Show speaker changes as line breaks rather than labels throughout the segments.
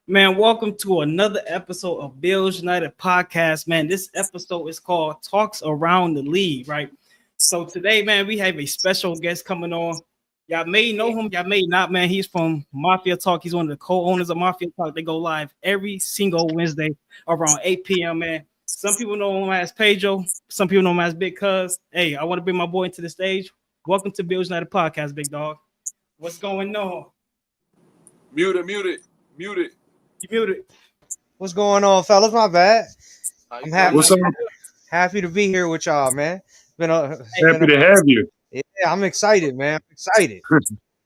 Man, welcome to another episode of Bills United Podcast. Man, this episode is called Talks Around the League, right? So today, man, we have a special guest coming on. Y'all may know him, y'all may not, man. He's from Mafia Talk. He's one of the co-owners of Mafia Talk. They go live every single Wednesday around 8 p.m., man. Some people know him as Pedro. Some people know him as Big Cuz. Hey, I want to bring my boy into the stage. Welcome to Bills United Podcast, big dog. What's going on?
Mute it.
You muted.
What's going on, fellas? My bad. I'm happy.
What's up?
Happy to be here with y'all, man.
Happy to have you.
Yeah, I'm excited, man. I'm excited.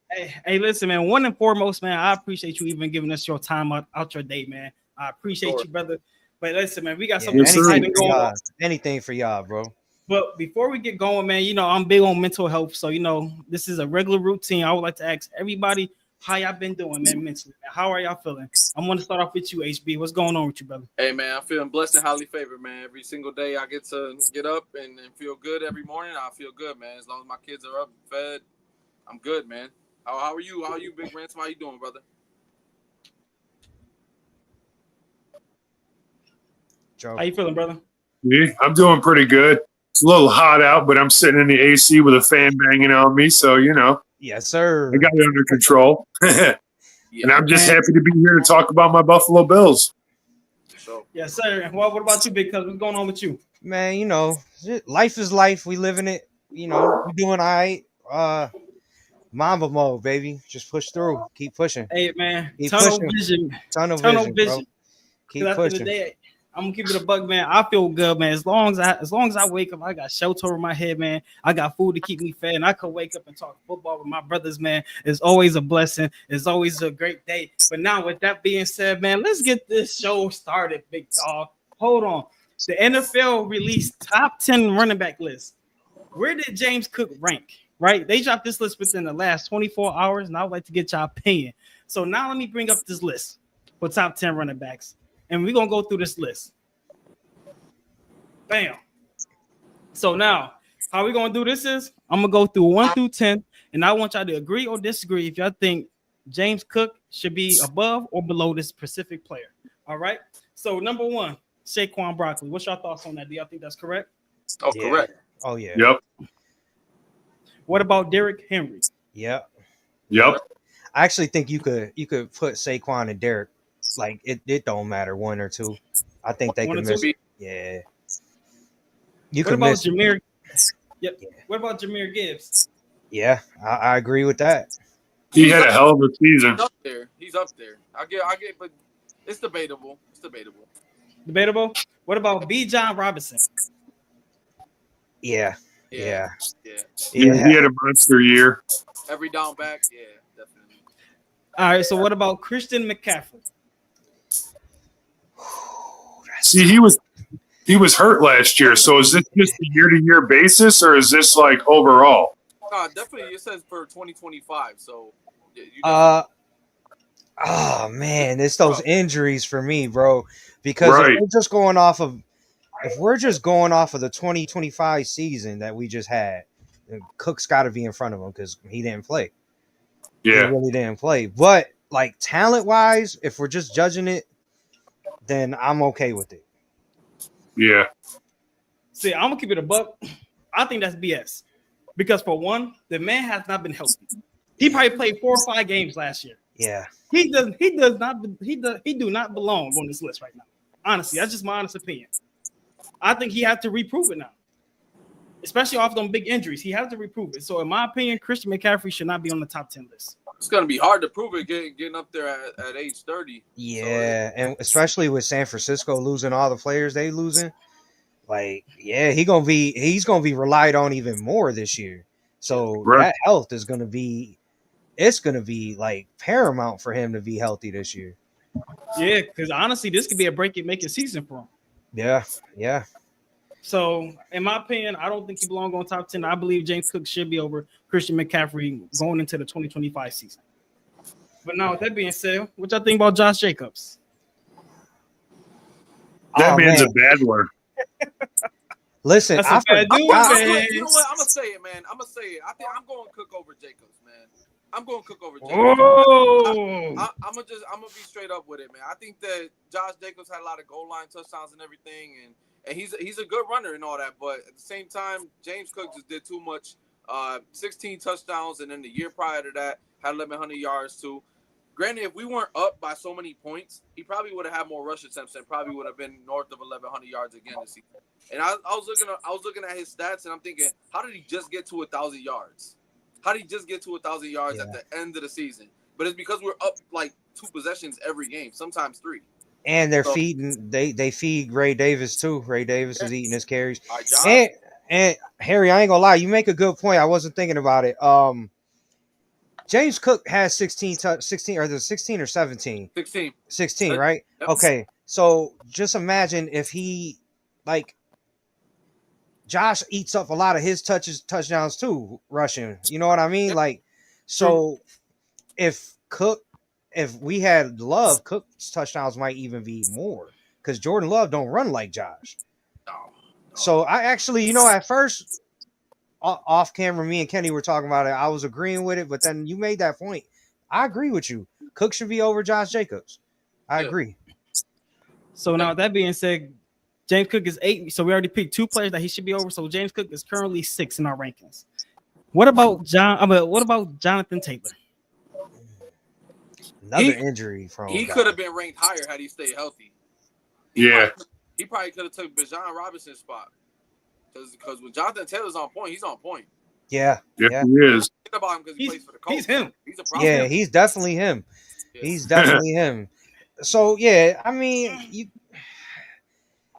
Hey, listen, man. One and foremost, man, I appreciate you even giving us your time out your day, man. I appreciate you, brother. But listen, man, we got something exciting going on.
Anything for y'all, bro.
But before we get going, man, you know, I'm big on mental health. So, you know, this is a regular routine. I would like to ask everybody how y'all been doing, man, mentally. How are y'all feeling? I'm going to start off with you, HB. What's going on with you, brother?
Hey, man, I'm feeling blessed and highly favored, man. Every single day I get to get up and feel good every morning. I feel good, man. As long as my kids are up and fed, I'm good, man. How are you? How are you, Big Ransom? How you doing, brother?
Joe. How you feeling, brother?
Yeah, I'm doing pretty good. It's a little hot out, but I'm sitting in the AC with a fan banging on me. So, you know.
Yes, sir.
I got it under control. And I'm just happy to be here to talk about my Buffalo Bills.
Yes, sir. What about you, Big Cuz? What's going on with you?
Man, you know, life is life. We living it. You know, we doing all right. Mamba mode, baby. Just push through. Keep pushing.
Hey, man.
Keep
tunnel
pushing.
vision.
Tunnel vision. Bro. Keep pushing.
I'm gonna keep it a buck, man. I feel good, man. As long as I wake up, I got shelter over my head, man. I got food to keep me fed, and I could wake up and talk football with my brothers, man. It's always a blessing. It's always a great day. But now, with that being said, man, let's get this show started, big dog. Hold on. The NFL released top 10 running back list. Where did James Cook rank? Right? They dropped this list within the last 24 hours, and I would like to get your opinion. So now let me bring up this list for top 10 running backs. And we're going to go through this list. Bam. So now, how we're going to do this is, I'm going to go through 1 through 10, and I want y'all to agree or disagree if y'all think James Cook should be above or below this specific player. All right? So, number 1, Saquon Barkley. What's your thoughts on that? Do y'all think that's correct?
Oh, yeah. Correct.
Oh, yeah.
Yep.
What about Derrick Henry?
Yep.
I
actually think you could put Saquon and Derrick. Like it don't matter 1 or 2. I think they can miss. Yeah.
What about Jahmyr? Yep. Yeah. What about Jahmyr Gibbs?
Yeah, I agree with that.
He had a hell of a season.
He's up there. I get, but it's debatable.
Debatable. What about B. John Robinson?
Yeah.
He had a monster year.
Every down back, yeah, definitely.
All right. So what about Christian McCaffrey?
See, he was hurt last year. So is this just a year-to-year basis, or is this like overall?
Definitely. It says for 2025. So.
Oh man, it's those injuries for me, bro. Because if we're just going off of the 2025 season that we just had, Cook's got to be in front of him because he didn't play.
Yeah,
he really didn't play. But like talent-wise, if we're just judging it, then I'm okay with it.
Yeah.
See, I'm gonna keep it a buck. I think that's BS. Because for one, the man has not been healthy. He probably played 4 or 5 games last year.
Yeah.
He do not belong on this list right now. Honestly, that's just my honest opinion. I think he has to reprove it now. Especially off them big injuries. He has to reprove it. So in my opinion, Christian McCaffrey should not be on the top 10 list.
It's going to be hard to prove it getting up there at age 30.
Yeah, so, and especially with San Francisco losing all the players they losing. Like, yeah, he's gonna be relied on even more this year. So that health is gonna be like paramount for him to be healthy this year.
Yeah, because honestly, this could be a break-it-make-it season for him.
Yeah.
So, in my opinion, I don't think he belongs on top 10. I believe James Cook should be over Christian McCaffrey going into the 2025 season. But now, with that being said, what y'all think about Josh Jacobs?
That man's a bad one.
Listen,
you know what? I'm gonna say it, man. I think I'm going Cook over Jacobs, man. I'm going Cook over Jacobs.
Oh,
I'm gonna be straight up with it, man. I think that Josh Jacobs had a lot of goal line touchdowns and everything, and he's a good runner and all that. But at the same time, James Cook just did too much. 16 touchdowns, and then the year prior to that had 1,100 yards too. Granted, if we weren't up by so many points, he probably would have had more rush attempts and probably would have been north of 1,100 yards again this season. And I was looking at his stats, and I'm thinking, how did he just get to 1,000 yards? How did he just get to 1,000 yards at the end of the season? But it's because we're up like 2 possessions every game, sometimes 3.
And they're feeding. They feed Ray Davis too. Ray Davis is eating his carries. And Harry, I ain't gonna lie, you make a good point. I wasn't thinking about it. James Cook has 16 or 16 or 17? 16, right? Yep. Okay, so just imagine if he, like, Josh eats up a lot of his touchdowns too, rushing. You know what I mean? Yep. Like, so if we had Love, Cook's touchdowns might even be more because Jordan Love don't run like Josh. No. So I actually, at first, off camera, me and Kenny were talking about it. I was agreeing with it, but then you made that point. I agree with you. Cook should be over Josh Jacobs. I agree.
So now that being said, James Cook is 8. So we already picked 2 players that he should be over. So James Cook is currently 6 in our rankings. What about Jonathan Taylor?
Another injury from
he could have been ranked higher had he stayed healthy. He probably could have took Bijan Robinson's spot. Because when Jonathan Taylor's on point, he's on point.
Yeah,
he is.
Think about him because he plays for the Colts.
He's him.
He's a problem.
Yeah, he's definitely him. Yeah. He's definitely him. So yeah, I mean,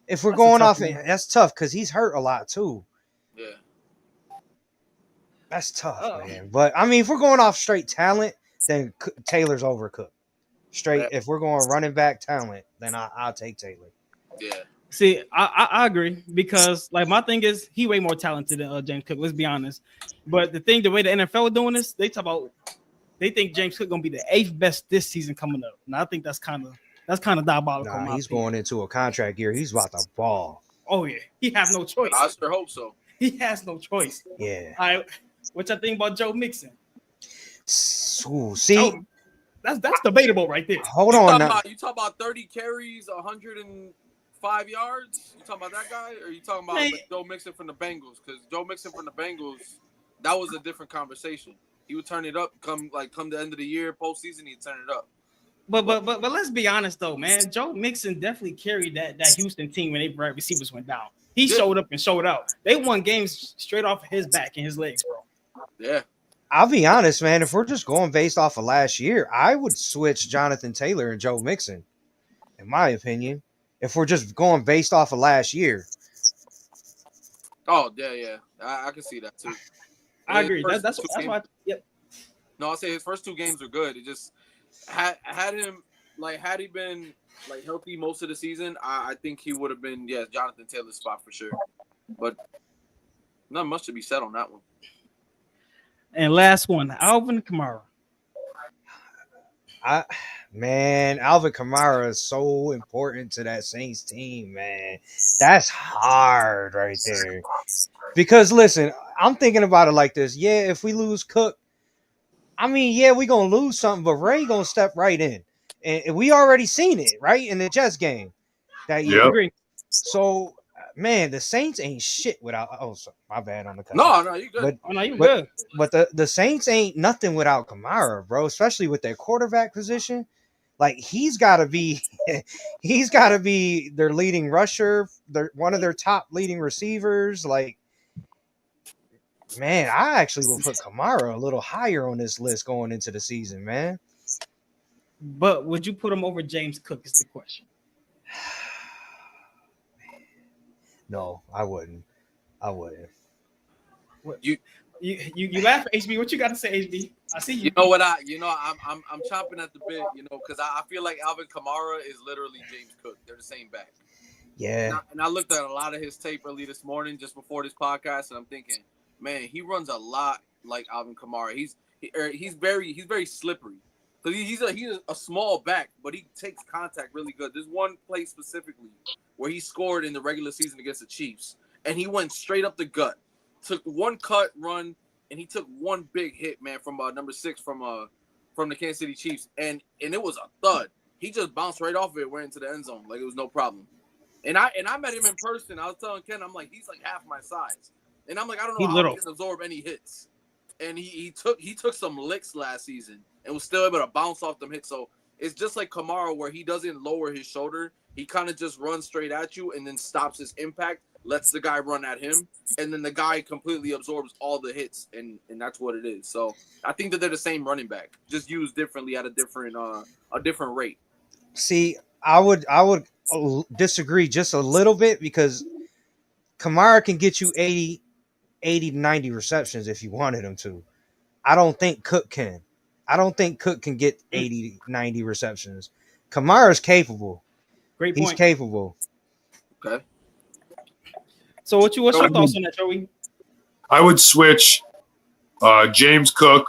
if we're going off, that's tough because he's hurt a lot too.
Yeah,
that's tough, man. But I mean, if we're going off straight talent, then Taylor's over Cook. Straight, if we're going running back talent, then I'll take Taylor.
Yeah.
See, I agree because like my thing is he way more talented than James Cook. Let's be honest. But the way the NFL is doing this, they think James Cook gonna be the 8th best this season coming up, and I think that's kind of diabolical.
Nah, he's going into a contract year. He's about to ball.
Oh yeah, he has no choice.
I sure hope so.
He has no choice.
Yeah.
All right, what y'all think about Joe Mixon?
Ooh, see,
that's debatable right there.
Hold on now.
You talk about 30 carries, 105 yards. You talking about that guy, or you talking about Joe Mixon from the Bengals? Because Joe Mixon from the Bengals, that was a different conversation. He would turn it up come the end of the year, postseason, he'd turn it up.
But let's be honest though, man. Joe Mixon definitely carried that Houston team when their receivers went down. He showed up and showed out. They won games straight off of his back and his legs, bro.
Yeah.
I'll be honest, man. If we're just going based off of last year, I would switch Jonathan Taylor and Joe Mixon, in my opinion. If we're just going based off of last year.
Oh, yeah. I can see that too.
I agree. That's why. Yep.
No, I'll say his first 2 games are good. It just had him had he been healthy most of the season, I think he would have been Jonathan Taylor's spot for sure. But not much to be said on that one.
And last one, Alvin Kamara.
Alvin Kamara is so important to that Saints team, man. That's hard right there. Because listen, I'm thinking about it like this. Yeah, if we lose Cook, I mean, we're going to lose something, but Ray going to step right in. And we already seen it, right, in the Jets game that year.
Yep.
So, man, the Saints ain't shit without – oh, sorry, my bad on the cut.
No, you good.
You good.
But the Saints ain't nothing without Kamara, bro, especially with their quarterback position. Like, he's got to be their leading rusher, one of their top leading receivers. Like, man, I actually will put Kamara a little higher on this list going into the season, man.
But would you put him over James Cook is the question.
No, I wouldn't.
What, you laugh at HB. What you got to say, HB? I see you.
You know what? I'm chomping at the bit, because I feel like Alvin Kamara is literally James Cook. They're the same back.
Yeah.
And I looked at a lot of his tape early this morning, just before this podcast, and I'm thinking, man, he runs a lot like Alvin Kamara. He's very slippery. So he's a small back, but he takes contact really good. There's one play specifically where he scored in the regular season against the Chiefs, and he went straight up the gut, took one cut run, and he took one big hit, man, from number 6 from from the Kansas City Chiefs, and it was a thud. He just bounced right off of it, went into the end zone like it was no problem. And I met him in person. I was telling Ken, I'm like, he's like half my size, and I'm like, I don't know how he can absorb any hits. And he took some licks last season and was still able to bounce off them hits. So it's just like Kamara, where he doesn't lower his shoulder. He kind of just runs straight at you and then stops his impact, lets the guy run at him, and then the guy completely absorbs all the hits, and that's what it is. So I think that they're the same running back, just used differently at a different rate.
See, I would disagree just a little bit, because Kamara can get you 80 to 90 receptions if you wanted him to. I don't think Cook can. I don't think Cook can get 80, 90 receptions. Kamara's capable.
Great point.
He's capable.
Okay.
So what's your thoughts on that, Joey?
I would switch James Cook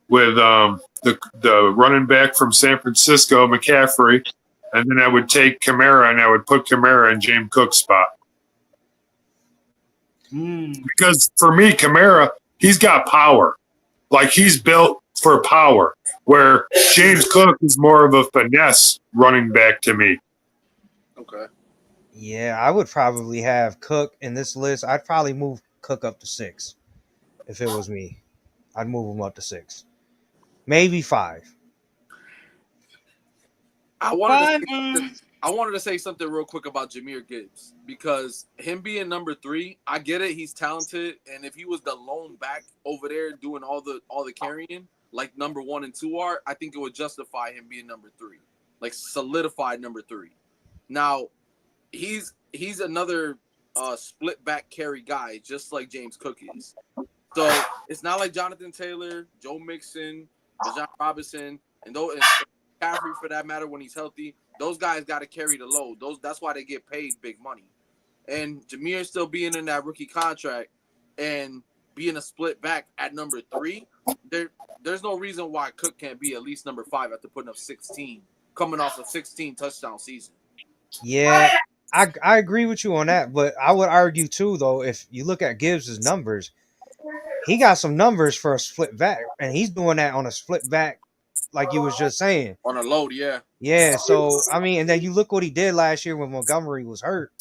with the running back from San Francisco, McCaffrey, and then I would take Kamara and I would put Kamara in James Cook's spot. Because for me, Kamara, he's got power. Like, he's built for power, where James Cook is more of a finesse running back to me.
Okay.
Yeah, I would probably have Cook in this list. I'd probably move Cook up to 6 if it was me. I'd move him up to 6. Maybe 5.
I wanted to say something real quick about Jahmyr Gibbs, because him being number 3, I get it. He's talented, and if he was the lone back over there doing all the carrying, like number 1 and 2 are, I think it would justify him being number 3, like solidified number 3. Now, he's another split back carry guy, just like James Cook is. So it's not like Jonathan Taylor, Joe Mixon, Bijan Robinson, and McCaffrey for that matter when he's healthy. Those guys got to carry the load. That's why they get paid big money. And Jahmyr still being in that rookie contract and being a split back at number 3, there's no reason why Cook can't be at least number 5 after putting up 16, coming off a 16 touchdown season.
Yeah, I agree with you on that, but I would argue too, though, if you look at Gibbs' numbers, he got some numbers for a split back, and he's doing that on a split back, like you was just saying.
On a load, yeah.
Yeah, so, I mean, and then you look what he did last year when Montgomery was hurt.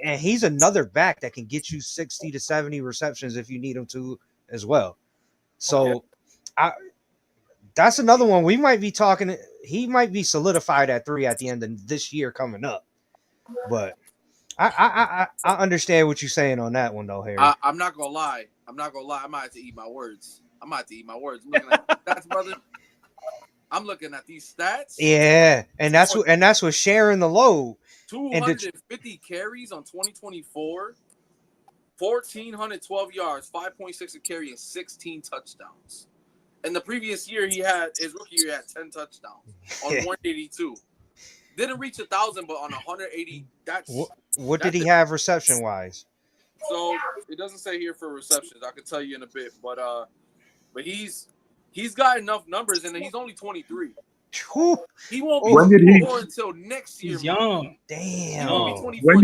And he's another back that can get you 60 to 70 receptions if you need him to as well. So, that's another one. We might be talking. He might be solidified at 3 at the end of this year coming up. But I understand what you're saying on that one, though, Harry.
I'm not gonna lie. I might have to eat my words. I'm looking at the stats, brother. I'm looking at these stats.
Yeah, and that's what sharing the load.
250 carries on 2024, 1,412 yards, 5.6 a carry, and 16 touchdowns. And the previous year, his rookie year had 10 touchdowns on 182. Didn't reach 1,000, but on 180,
What did he have reception wise?
So it doesn't say here for receptions. I can tell you in a bit, but he's got enough numbers, and he's only 23. He won't be 24 until next year.
He's young.
Damn.
When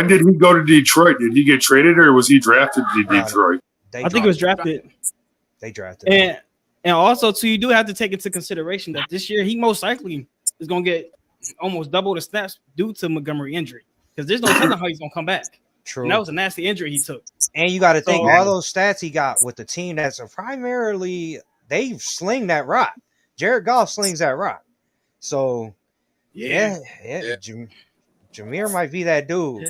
did he go to Detroit? Did he get traded, or was he drafted to Detroit?
I think it was drafted.
They drafted him.
And also, too, you do have to take into consideration that this year he most likely is going to get almost double the snaps due to Montgomery injury, because there's no telling how he's going to come back.
True.
And that was a nasty injury he took.
And you got to think all those stats he got with the team that's primarily they sling that rock. Jared Goff slings that rock. So yeah. Jahmyr might be that dude.
Yeah.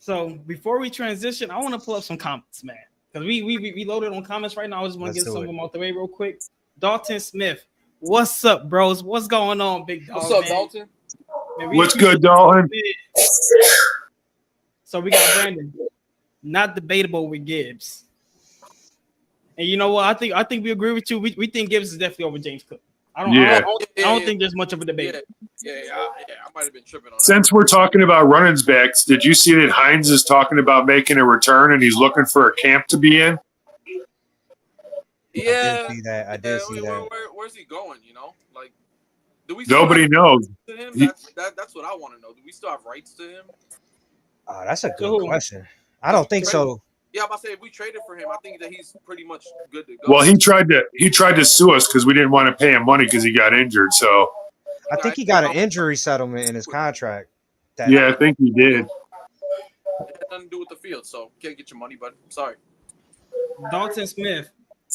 So before we transition, I want to pull up some comments, man, because we loaded on comments right now. I just want to get some of them out the way real quick. Dalton Smith, what's up, bros? What's going on, big dog?
What's up,
man?
Dalton?
Man,
What's good, Dalton?
So we got Brandon, not debatable with Gibbs. And you know what? I think we agree with you. We think Gibbs is definitely over James Cook. I don't think there's much of a debate.
I might have been tripping on that.
Since we're talking about running backs, did you see that Hines is talking about making a return and he's looking for a camp to be in?
Yeah,
I did see that.
Where's he going? You know, like, do we?
Nobody knows.
To him? That's what I want to know. Do we still have rights to him?
Oh, that's a good question. I don't think so.
Yeah, I'm about to say if we traded for him, I think that he's pretty much good to go.
Well, he tried to sue us because we didn't want to pay him money because he got injured. So
I think he got an injury settlement in his contract.
yeah, I think he did.
It had nothing to do with the field, so can't get your money, but I'm sorry.
Dalton Smith.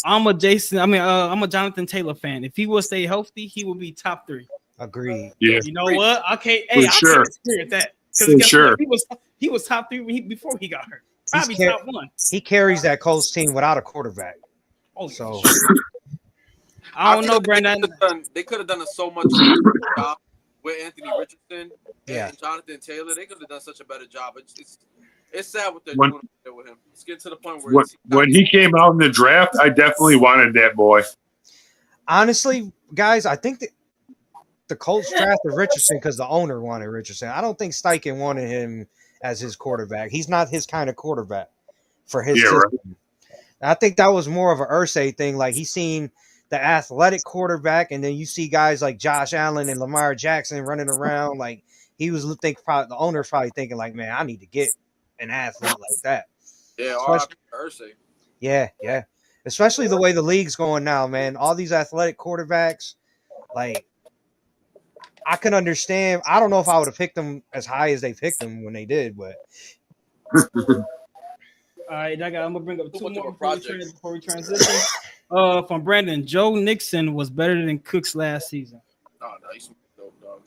I'm a Jonathan Taylor fan. If he will stay healthy, he will be top 3.
Agreed.
Yeah,
You know what? Okay,
For sure.
I can't disagree with that.
For
Because
sure.
He was top 3 before he got hurt. Probably
He's
top 1.
He carries that Colts team without a quarterback.
Oh,
So
I don't know, Brandon.
They could have done so much job with Anthony Richardson and Jonathan Taylor. They could have done such a better job. It's sad what they're doing with him. It's getting to the point where
when he came out in the draft, I definitely wanted that boy.
honestly, guys, I think that the Colts drafted Richardson because the owner wanted Richardson. I don't think Steichen wanted him as his quarterback. He's not his kind of quarterback for his system. Right. I think that was more of an Irsay thing. Like he's seen the athletic quarterback, and then you see guys like Josh Allen and Lamar Jackson running around. Like he was probably the owner's probably thinking like, man, I need to get an athlete like that.
Yeah, Irsay.
Yeah. Especially the way the league's going now, man. All these athletic quarterbacks, like I can understand. I don't know if I would have picked them as high as they picked them when they did, but.
All right, I'm gonna bring up 2 more before we transition. From Brandon, Joe Nixon was better than Cooks last season.
Oh, no, he's dope, dog.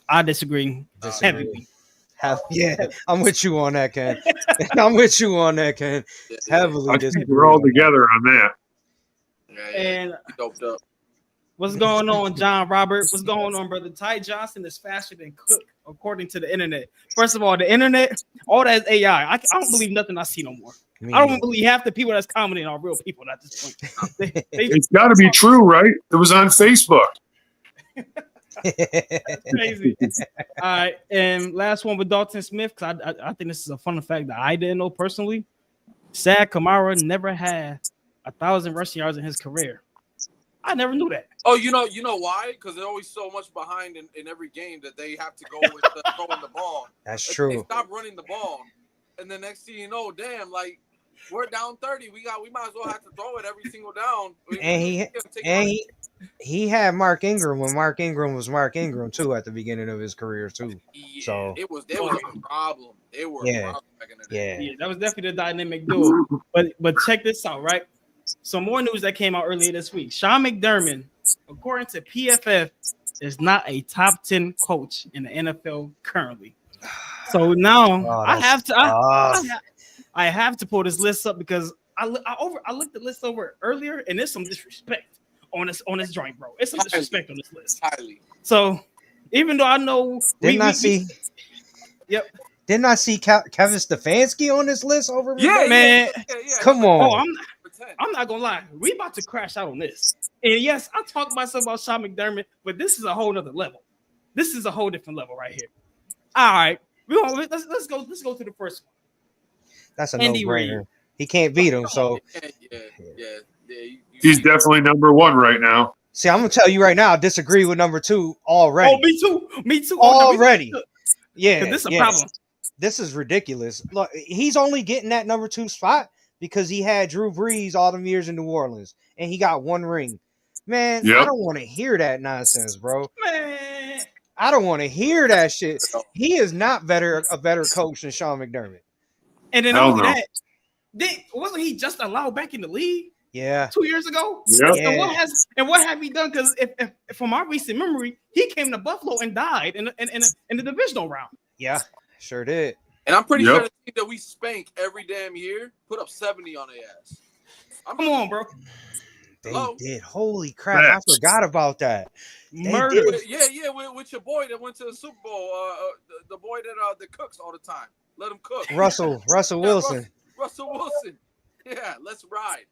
I disagree. Heavily.
Yeah, I'm with you on that, Ken. Heavily
I think we're all together on that.
Yeah,
and
doped up.
What's going on, John Robert? What's going on, brother? Ty Johnson is faster than Cook, according to the internet. First of all, the internet, all that is AI. I don't believe nothing I see no more. I don't believe half the people that's commenting are real people at this point.
It's got to be true, right? It was on Facebook.
Crazy. All right, and last one with Dalton Smith, because I think this is a fun fact that I didn't know personally. Sad Kamara never had 1,000 rushing yards in his career. I never knew that.
Oh, you know why? Because they're always so much behind in every game that they have to go with throwing the ball.
That's true.
They stop running the ball, and the next thing you know, damn, like we're down 30. We might as well have to throw it every single down.
He had Mark Ingram when Mark Ingram was Mark Ingram too at the beginning of his career too.
Yeah,
so
it was a problem. They were a problem back in the day.
Yeah, that was definitely the dynamic duo. But check this out, right? Some more news that came out earlier this week. Sean McDermott, according to PFF, is not a top 10 coach in the NFL currently. So now I have to pull this list up because I looked the list over earlier, and there's some disrespect on this joint, bro. It's some disrespect on this list.
Highly.
So even though I know
Didn't I see Kevin Stefanski on this list over?
Yeah, man.
Yeah. Come on.
I'm not gonna lie. We about to crash out on this. And yes, I talked myself about Sean McDermott, but this is a whole other level. This is a whole different level right here. All right, let's go to the first one.
That's a no-brainer. He can't beat him, so
yeah.
He's definitely number 1 right now.
See, I'm gonna tell you right now, I disagree with number 2 already.
Oh, me too.
Already. Yeah.
This is a problem.
This is ridiculous. Look, he's only getting that number 2 spot because he had Drew Brees all them years in New Orleans, and he got 1 ring. Man, I don't want to hear that nonsense, bro.
Man,
I don't want to hear that shit. He is not a better coach than Sean McDermott. And
then only that, wasn't he just allowed back in the league?
Yeah,
2 years ago.
Yep.
Yeah. And what have he done? Because if from our recent memory, he came to Buffalo and died in the divisional round.
Yeah, sure did.
And I'm pretty sure the team that we spank every damn year put up 70 on their ass.
Come on, bro.
They did. Holy crap! I forgot about that.
Murder.
Yeah. With your boy that went to the Super Bowl. The boy that cooks all the time. Let him cook.
Russell Wilson.
Russell Wilson. Yeah, let's ride.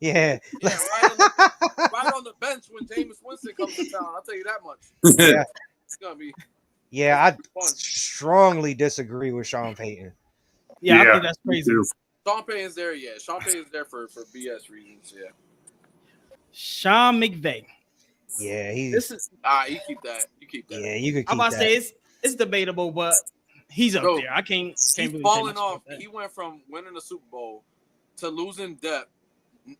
Yeah.
Right on the bench when Jameis Winston comes to town. I'll tell you that much.
Yeah.
It's gonna be.
Yeah, I strongly disagree with Sean Payton.
Yeah, I think that's crazy.
Sean Payton's there, Sean Payton's there for BS reasons,
Sean McVay.
Yeah,
you keep that. You keep that.
Yeah, you could keep
I'm about
that.
to say it's debatable, but He's up
So,
there. I can't
He's
really say
falling
much
off.
about that.
He went from winning the Super Bowl to losing depth,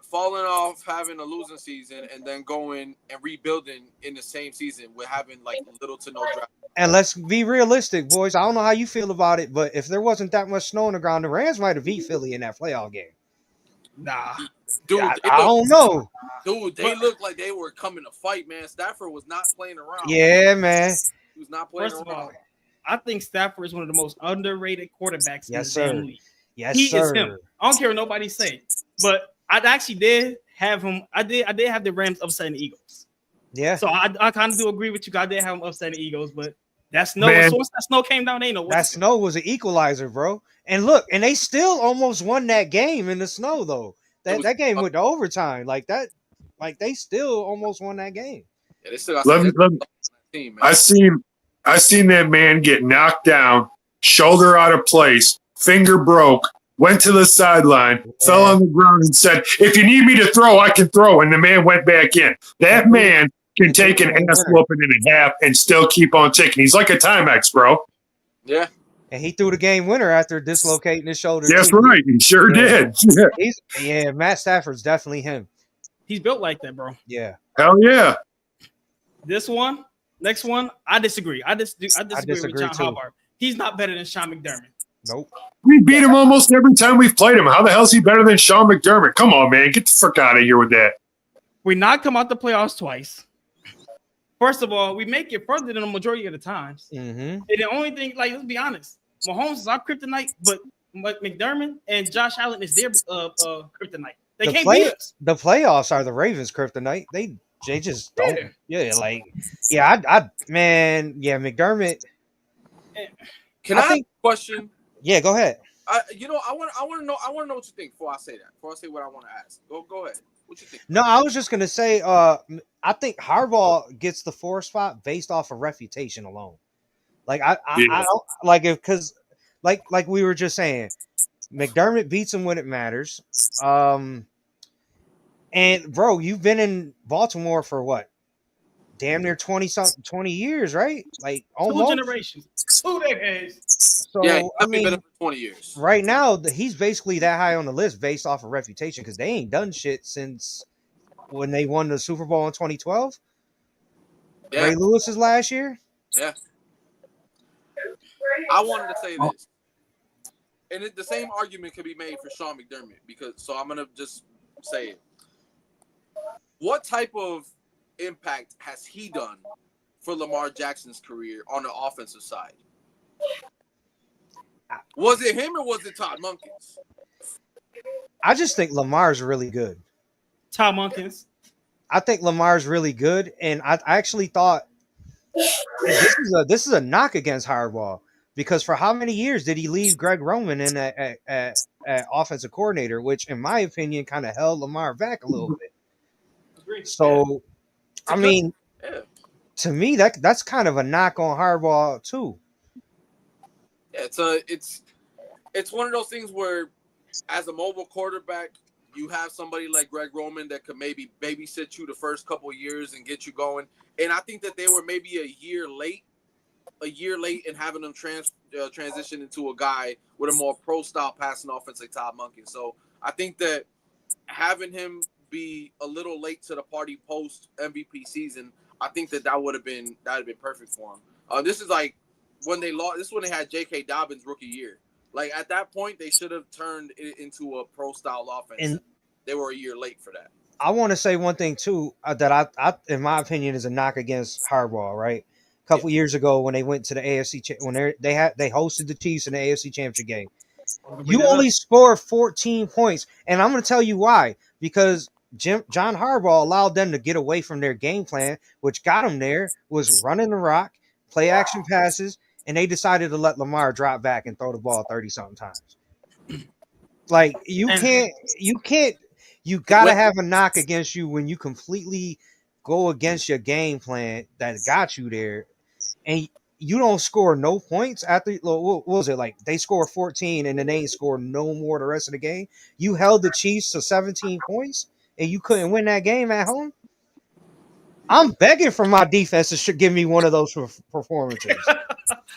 falling off, having a losing season, and then going and rebuilding in the same season with having like little to no draft.
And let's be realistic, boys. I don't know how you feel about it, but if there wasn't that much snow on the ground, the Rams might have beat Philly in that playoff game.
Nah.
Dude,
I don't know.
Dude, they looked like they were coming to fight, man. Stafford was not playing around.
Yeah, man.
He was not playing
First of
around.
all, I think Stafford is one of the most underrated quarterbacks in
Yes,
the damn
sir.
league.
Yes,
He
sir.
is him. I don't care what nobody say. But I actually did have him. I did have the Rams upsetting the Eagles.
Yeah.
So I kind of do agree with you. I did have him upsetting the Eagles, but that snow,
Man.
as soon as that snow came down, they ain't know what
That
to do.
snow was an equalizer, bro. And look, and they still almost won that game in the snow, though. That game went to overtime. Like they still almost won that game.
Yeah, they still got
Let me-
some team, man.
I seen that man get knocked down, shoulder out of place, finger broke, went to the sideline, fell on the ground, and said, "If you need me to throw, I can throw." And the man went back in. That man can take an ass whooping in a half and still keep on ticking. He's like a Timex, bro.
Yeah.
And he threw the game winner after dislocating his shoulder.
That's
too.
right. He sure
Yeah.
did.
Matt Stafford's definitely him.
He's built like that, bro.
Yeah.
Hell yeah.
Next one, I disagree. I disagree with
disagree
John
too.
Harbaugh. He's not better than Sean McDermott.
Nope.
We beat him almost every time we've played him. How the hell is he better than Sean McDermott? Come on, man. Get the fuck out of here with that.
We knocked him out the playoffs twice. First of all, we make it further than the majority of the times.
Mm-hmm.
And the only thing, like, let's be honest, Mahomes is our kryptonite, but McDermott and Josh Allen is their kryptonite. They can't beat us.
The playoffs are the Ravens' kryptonite. They just don't. McDermott.
Can I ask a question?
Yeah, go ahead.
I want to know what you think before I say that. Before I say what I want to ask. Go ahead. What you think?
No, I was just gonna say, I think Harbaugh gets the 4 spot based off of reputation alone. Like I don't like it because like we were just saying, McDermott beats him when it matters. And bro, you've been in Baltimore for what? Damn near 20 years, right? Like almost
2 generations, 2 decades.
So
Yeah,
I mean,
been for 20 years.
right now he's basically that high on the list based off of reputation because they ain't done shit since when they won the Super Bowl in 2012.
Yeah.
Ray Lewis's last year.
Yeah. I wanted to say this, and the same argument could be made for Sean McDermott so I'm gonna just say it. What type of impact has he done for Lamar Jackson's career on the offensive side? Was it him or was it Todd Monken?
I just think Lamar's really good.
Tom Munkins.
I think Lamar's really good, and I actually thought this is a knock against Harbaugh because for how many years did he leave Greg Roman in at offensive coordinator, which in my opinion kind of held Lamar back a little bit. So, I mean, to me that's kind of a knock on Harbaugh too.
Yeah, it's one of those things where, as a mobile quarterback, you have somebody like Greg Roman that could maybe babysit you the first couple of years and get you going. And I think that they were maybe a year late in having them transition into a guy with a more pro-style passing offense like Todd Monken. So I think that having him be a little late to the party post MVP season, I think that would have been perfect for him. This is like when they lost. This is when they had J.K. Dobbins rookie year. Like at that point, they should have turned it into a pro-style offense. And they were a year late for that.
I want to say one thing too that I in my opinion is a knock against Harbaugh. Right, a couple years ago when they went to the AFC when they hosted the Chiefs in the AFC Championship game, you only scored 14 points, and I'm going to tell you why. Because John Harbaugh allowed them to get away from their game plan, which got them there was running the rock, play action passes. And they decided to let Lamar drop back and throw the ball 30-something times. Like you gotta have a knock against you when you completely go against your game plan that got you there, and you don't score no points after. What was it like? They scored 14 and then they ain't scored no more the rest of the game. You held the Chiefs to 17 points and you couldn't win that game at home. I'm begging for my defense to give me one of those performances.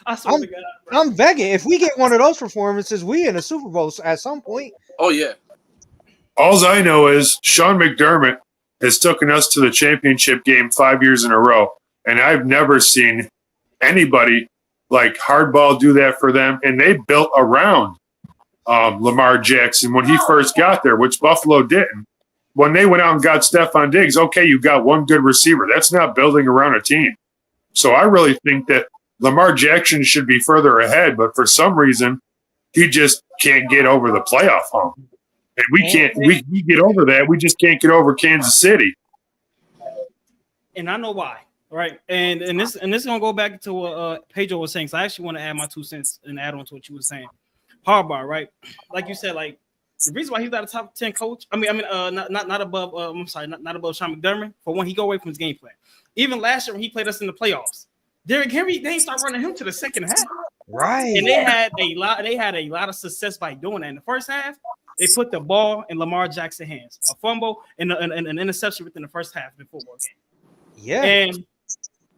I swear to God, bro.
I'm begging. If we get one of those performances, we in a Super Bowl at some point.
Oh yeah.
All I know is Sean McDermott has taken us to the championship game 5 years in a row, and I've never seen anybody like Hardball do that for them. And they built around Lamar Jackson when he first got there, which Buffalo didn't. When they went out and got Stephon Diggs, okay, you got one good receiver. That's not building around a team. So I really think that Lamar Jackson should be further ahead, but for some reason, he just can't get over the playoff hump. And we get over that. We just can't get over Kansas City.
And I know why, right? And this is gonna go back to what Pedro was saying. So I actually want to add my 2 cents and add on to what you were saying. Harbaugh, right? Like you said, like the reason why he's not a top 10 coach. Not above. I'm sorry, not above Sean McDermott. For one, he go away from his game plan. Even last year when he played us in the playoffs, Derrick Henry, they ain't start running him to the second half.
Right.
And they had a lot of success by doing that. In the first half, they put the ball in Lamar Jackson's hands, a fumble and an interception within the first half of the football game.
Yeah.
And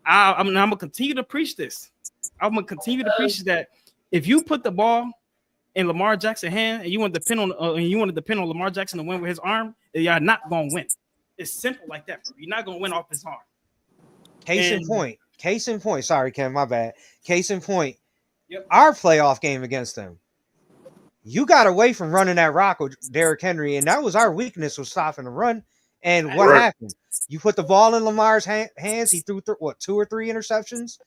I'm gonna continue to preach this. I'm gonna continue to preach that if you put the ball in Lamar Jackson's hand and you want to depend on Lamar Jackson to win with his arm, you're not gonna win. It's simple like that, bro. You're not gonna win off his arm.
Case in point. Sorry, Ken, my bad. Case in point.
Yep.
Our playoff game against them. You got away from running that rock with Derrick Henry, and that was our weakness, was stopping the run. And what happened? You put the ball in Lamar's hands. He threw 2 or 3 interceptions.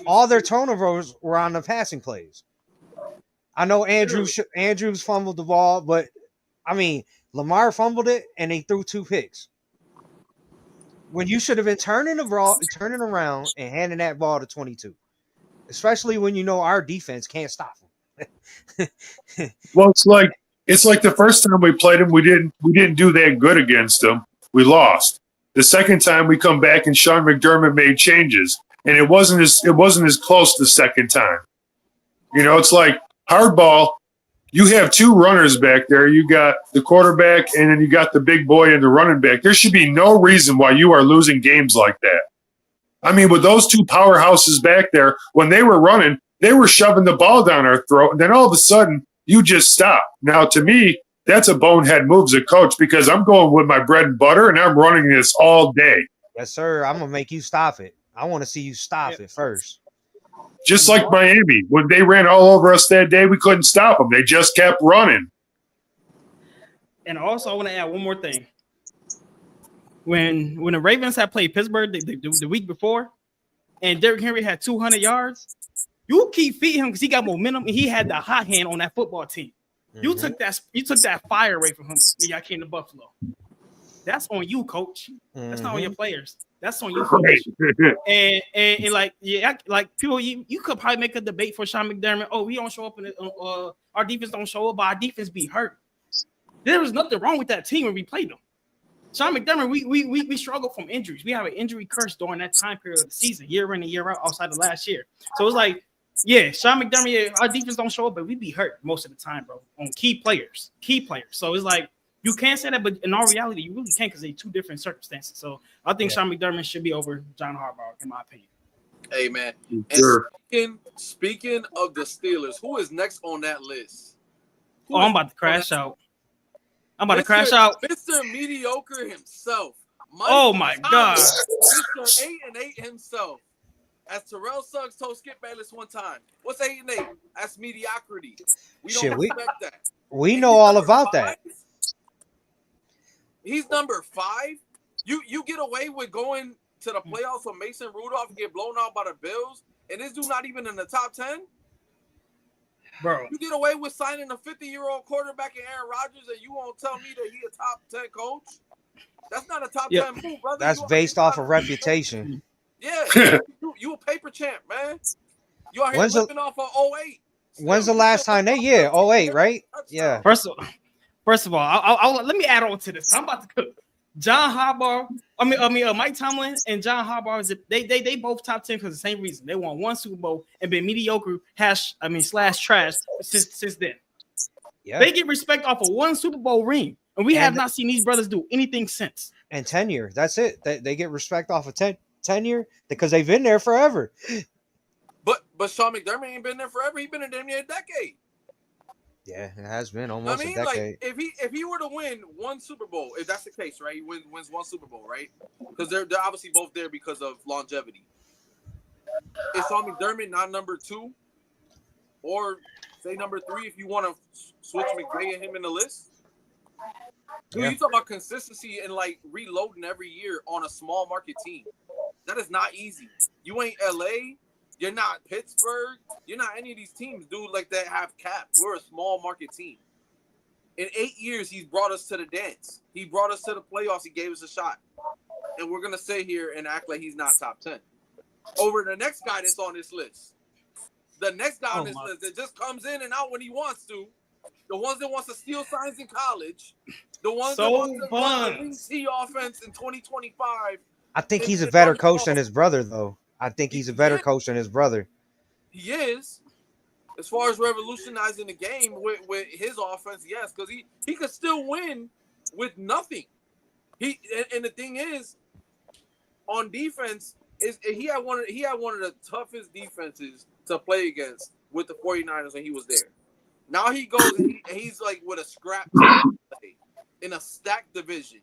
All their turnovers were on the passing plays. I know Andrews fumbled the ball, but I mean Lamar fumbled it, and they threw 2 picks. When you should have been turning around and handing that ball to 22, especially when you know our defense can't stop them.
Well, it's like the first time we played him, we didn't do that good against him. We lost. The second time we come back and Sean McDermott made changes, and it wasn't as close the second time. You know, it's like Hardball. You have 2 runners back there. You got the quarterback, and then you got the big boy and the running back. There should be no reason why you are losing games like that. I mean, with those 2 powerhouses back there, when they were running, they were shoving the ball down our throat, and then all of a sudden, you just stop. Now, to me, that's a bonehead move as a coach because I'm going with my bread and butter, and I'm running this all day.
Yes, sir. I'm going to make you stop it. I want to see you stop it first.
Just like Miami. When they ran all over us that day, we couldn't stop them. They just kept running.
And also, I want to add one more thing. When the Ravens had played Pittsburgh the week before, and Derrick Henry had 200 yards, you keep feeding him because he got momentum and he had the hot hand on that football team. Mm-hmm. You took that fire away from him when y'all came to Buffalo. That's on you, coach. That's not on your players. That's on you, coach. And like people, you could probably make a debate for Sean McDermott. Oh, we don't show up our defense don't show up, but our defense be hurt. There was nothing wrong with that team when we played them. Sean McDermott, we struggle from injuries. We have an injury curse during that time period of the season, year in and year out, outside of last year. So it's like, yeah, Sean McDermott, our defense don't show up, but we be hurt most of the time, bro, on key players. So it's like, you can't say that, but in all reality, you really can't because they're 2 different circumstances. So I think Sean McDermott should be over John Harbaugh, in my opinion.
Hey, man.
Sure.
And speaking of the Steelers, who is next on that list?
I'm about to crash out.
Mr. Mediocre himself.
My God.
Mr. 8-8 himself. As Terrell Suggs told Skip Bayless one time, what's 8-8? That's mediocrity. We don't expect that.
We know all about that.
He's number 5. You get away with going to the playoffs with Mason Rudolph and get blown out by the Bills, and this dude not even in the top 10?
Bro.
You get away with signing a 50-year-old quarterback in Aaron Rodgers, and you won't tell me that he a top 10 coach? That's not a top 10 move, brother.
That's based off of reputation.
Yeah. you a paper champ, man. You out here living off of 08.
When's the last time they? 08, right? Yeah.
First of all, I'll let me add on to this. I'm about to cook. John Harbaugh, Mike Tomlin and John Harbaugh, they both top 10 for the same reason. They won 1 Super Bowl and been mediocre / trash since then. Yeah. They get respect off of 1 Super Bowl ring, and we have not seen these brothers do anything since.
And tenure, that's it. They get respect off of tenure because they've been there forever.
But Sean McDermott ain't been there forever. He's been in damn near a decade.
Yeah, it has been almost a decade.
Like if he were to win one Super Bowl, if that's the case, right? He wins one Super Bowl, right? Because they're obviously both there because of longevity. Is Sean McDermott not number 2? Or say number 3 if you want to switch McVay and him in the list? Dude, you talk about consistency and like reloading every year on a small market team. That is not easy. You ain't LA. You're not Pittsburgh. You're not any of these teams, dude, like that have cap. We're a small market team. In 8 years, he's brought us to the dance. He brought us to the playoffs. He gave us a shot. And we're going to sit here and act like he's not top 10. Over the next guy that's on this list. The next guy on this list that just comes in and out when he wants to. The ones that wants to steal signs in college. The ones that want to run the C offense in 2025.
I think he's a better coach than his brother, though. I think he's a better coach than his brother.
He is. As far as revolutionizing the game with his offense, yes, because he could still win with nothing. And the thing is, on defense, he had one of the toughest defenses to play against with the 49ers when he was there. Now he goes and he's like with a scrap team in a stacked division.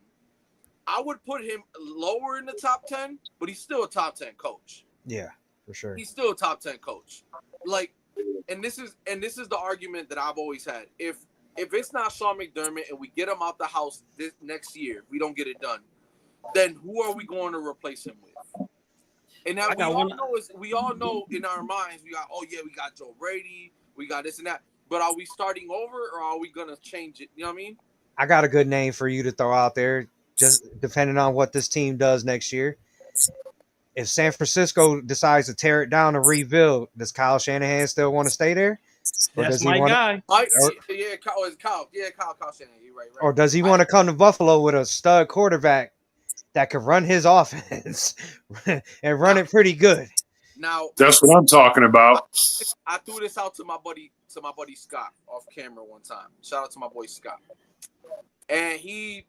I would put him lower in the top 10, but he's still a top 10 coach.
Yeah, for sure.
He's still a top 10 coach. Like, and this is the argument that I've always had. If it's not Sean McDermott and we get him out the house this next year, if we don't get it done, then who are we going to replace him with? And that we all know in our minds, we got Joe Brady, we got this and that. But are we starting over or are we gonna change it? You know what I mean?
I got a good name for you to throw out there, just depending on what this team does next year. If San Francisco decides to tear it down and rebuild, does Kyle Shanahan still want to stay there?
That's my guy.
Kyle Shanahan. You're right.
Or does he want to come to Buffalo with a stud quarterback that could run his offense and run it pretty good?
Now
that's what I'm talking about.
I threw this out to my buddy Scott off camera one time. Shout out to my boy Scott. And he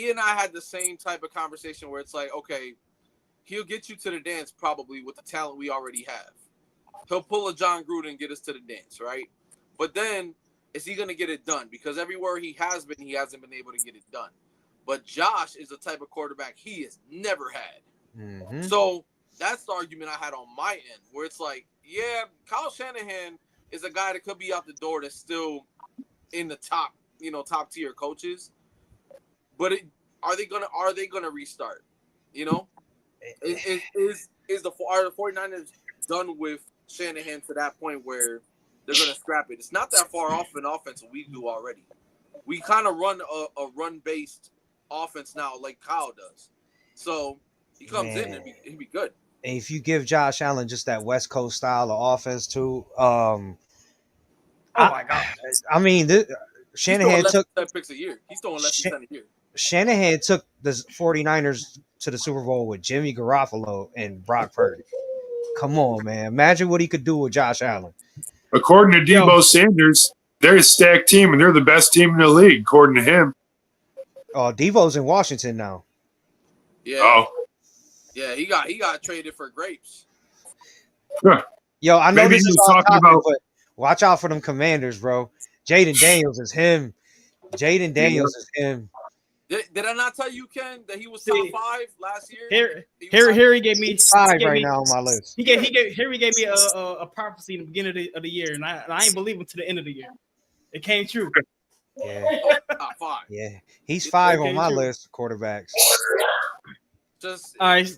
and I had the same type of conversation where it's like, okay, he'll get you to the dance probably with the talent we already have. He'll pull a John Gruden and get us to the dance, right? But then is he going to get it done? Because everywhere he has been, he hasn't been able to get it done. But Josh is the type of quarterback he has never had.
Mm-hmm.
So that's the argument I had on my end, where it's like, yeah, Kyle Shanahan is a guy that could be out the door that's still in the top tier coaches. But are they gonna restart? You know, are the 49ers done with Shanahan to that point where they're gonna scrap it? It's not that far off in offense we do already. We kind of run a run based offense now, like Kyle does. So he comes in and he'd be good.
And if you give Josh Allen just that West Coast style of offense too, my God! I mean, Shanahan took
10 picks a year. He's throwing less than 10 a year.
Shanahan took the 49ers to the Super Bowl with Jimmy Garoppolo and Brock Purdy. Come on, man! Imagine what he could do with Josh Allen.
According to Debo Sanders, they're a stacked team and they're the best team in the league, according to him.
Oh, Devo's in Washington now.
Yeah.
Oh.
Yeah, he got traded for grapes.
Huh.
Yo, I know
Maybe
this is
he's talking
topic,
about.
but watch out for them Commanders, bro. Jaden Daniels is him. Jaden Daniels is him.
Did I not tell you, Ken, that he was top 5 last year?
Harry gave me
5 right now on my list.
Harry gave me a prophecy in the beginning of the year, and I ain't believe him to the end of the year. It came true.
Yeah,
top 5.
Yeah, he's 5 on my list of quarterbacks.
Just
all right.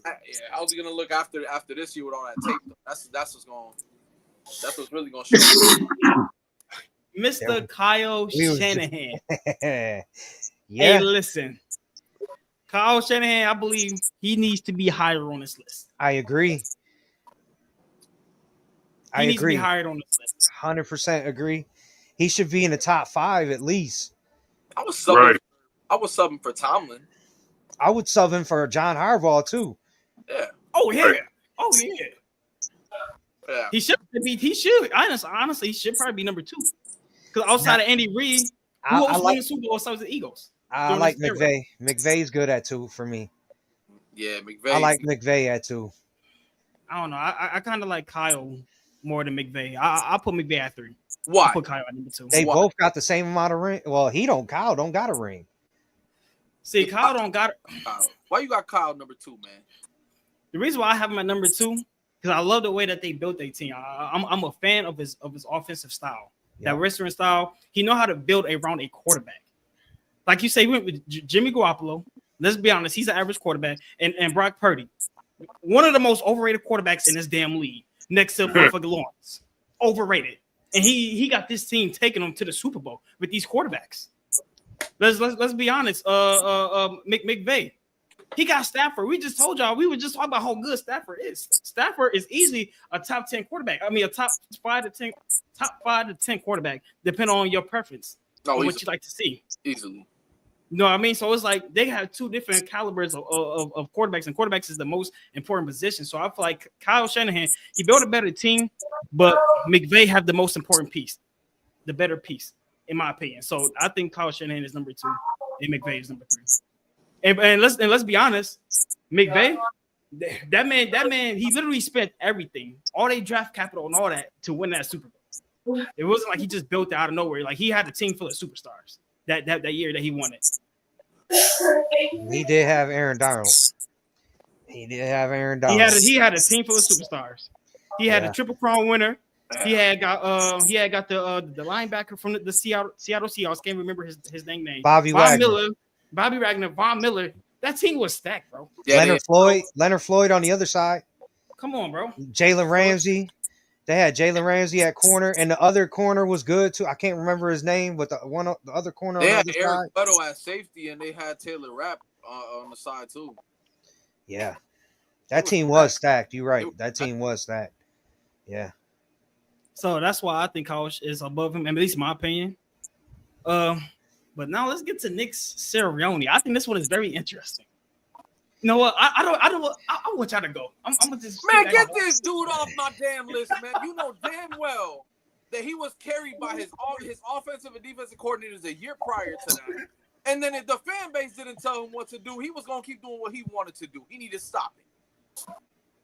I was gonna look after this year with all that tape. That's what's really gonna show.
Mr. Kyle Shanahan.
Yeah.
Hey, listen. Kyle Shanahan, I believe he needs to be higher on this list.
I agree.
He needs to be higher on this list.
100% agree. He should be in the top 5 at least.
I was subbing for Tomlin.
I would sub him for John Harbaugh too.
Yeah.
Oh yeah. Yeah. He should be. He should. Honestly, he should probably be number 2. Because outside of Andy Reid, who else won the Super Bowl outside of the Eagles?
I like McVay. McVay's good at 2 for me.
Yeah, McVay.
I like McVay at 2.
I don't know. I kind of like Kyle more than McVay. I'll put McVay at 3.
Why?
I'll put Kyle at number 2.
They both got the same amount of ring. Well, Kyle don't got a ring.
See, Kyle don't got it.
Why you got Kyle number 2, man?
The reason why I have him at number 2 because I love the way that they built their team. I'm a fan of his offensive style, that restaurant style. He know how to build around a quarterback. Like you say, he went with Jimmy Garoppolo. Let's be honest, he's an average quarterback, and Brock Purdy, one of the most overrated quarterbacks in this damn league, next to motherfucking Lawrence, overrated. And he got this team taking them to the Super Bowl with these quarterbacks. Let's be honest. McVay, he got Stafford. We just told y'all. We were just talking about how good Stafford is. Stafford is easily a top 10 quarterback. I mean, a top 5 to 10 quarterback, depending on your preference, on what you like to see.
Easily.
You know what I mean? So it's like they have 2 different calibers of quarterbacks, and quarterbacks is the most important position. So I feel like Kyle Shanahan, he built a better team, but McVay have the most important piece, the better piece, in my opinion. So I think Kyle Shanahan is number 2, and McVay is number 3. And let's be honest, McVay, that man, he literally spent everything, all they draft capital and all that to win that Super Bowl. It wasn't like he just built it out of nowhere. Like he had a team full of superstars that year that he won it.
He did have Aaron Donald. He
He had a team full of superstars. He had a Triple Crown winner. He had got the linebacker from the Seattle Seahawks. Can't remember his name.
Bobby
Wagner, Von Miller. That team was stacked, bro.
Yeah, Leonard Floyd on the other side.
Come on, bro.
Jalen Ramsey. They had Jalen Ramsey at corner, and the other corner was good too. I can't remember his name, but the other corner.
They
on
had
the other
Eric
side.
Weddle at safety, and they had Taylor Rapp on the side too.
Yeah, that team was stacked. You're right. That team was stacked. Yeah.
So that's why I think Kyle is above him, at least in my opinion. But now let's get to Nick Sirianni. I think this one is very interesting. You know what? I want y'all to go. I'm gonna just
get this dude off my damn list, man. You know damn well that he was carried by his offensive and defensive coordinators a year prior to that. And then if the fan base didn't tell him what to do, he was gonna keep doing what he wanted to do. He needed to stop it.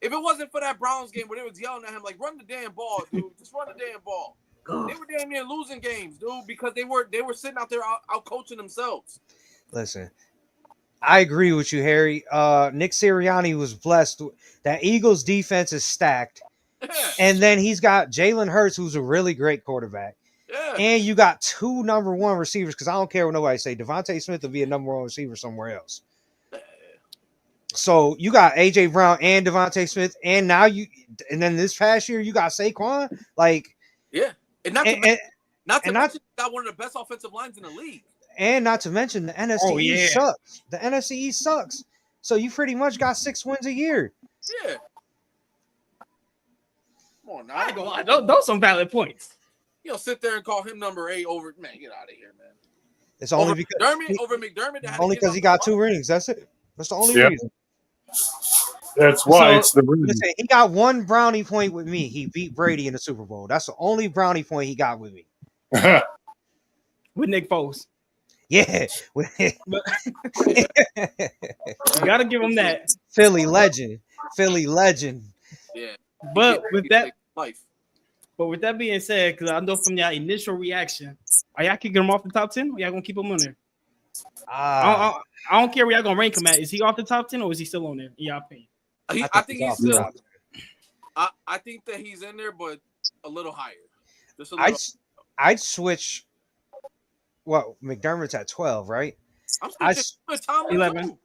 If it wasn't for that Browns game where they was yelling at him like, "Run the damn ball, dude! Just run the damn ball." They were damn near losing games, dude, because they were sitting out there out coaching themselves.
Listen, I agree with you, Harry. Nick Sirianni was blessed. That Eagles defense is stacked. And then he's got Jalen Hurts, who's a really great quarterback.
Yeah.
And you got 2 number 1 receivers, because I don't care what nobody say. Devontae Smith will be a number 1 receiver somewhere else. So you got A.J. Brown and Devontae Smith, and then this past year you got Saquon. Like,
yeah. And not to mention, got one of the best offensive lines in the league.
And not to mention the NFC East sucks. The NFC East sucks. So you pretty much got 6 wins a year.
Yeah. Come on now.
I ain't gonna lie. Those some valid points.
You know, sit there and call him number 8 over. Man, get out of here, man.
It's only because
McDermott.
Only because he got 2 rings. That's it. That's the only reason.
That's why it's the reason.
Listen, he got 1 brownie point with me. He beat Brady in the Super Bowl. That's the only brownie point he got with me.
With Nick Foles.
Yeah.
You gotta give him that.
Philly legend.
Yeah.
But with that being said, because I know from your initial reaction, are y'all kicking him off the top 10 or y'all gonna keep him on there? I don't care where y'all gonna rank him at. Is he off the top 10 or is he still on there, in your opinion?
I think he's still. I think that he's in there, but a little higher. Just a little.
I'd switch. Well, McDermott's at 12, right?
I'm switching 11.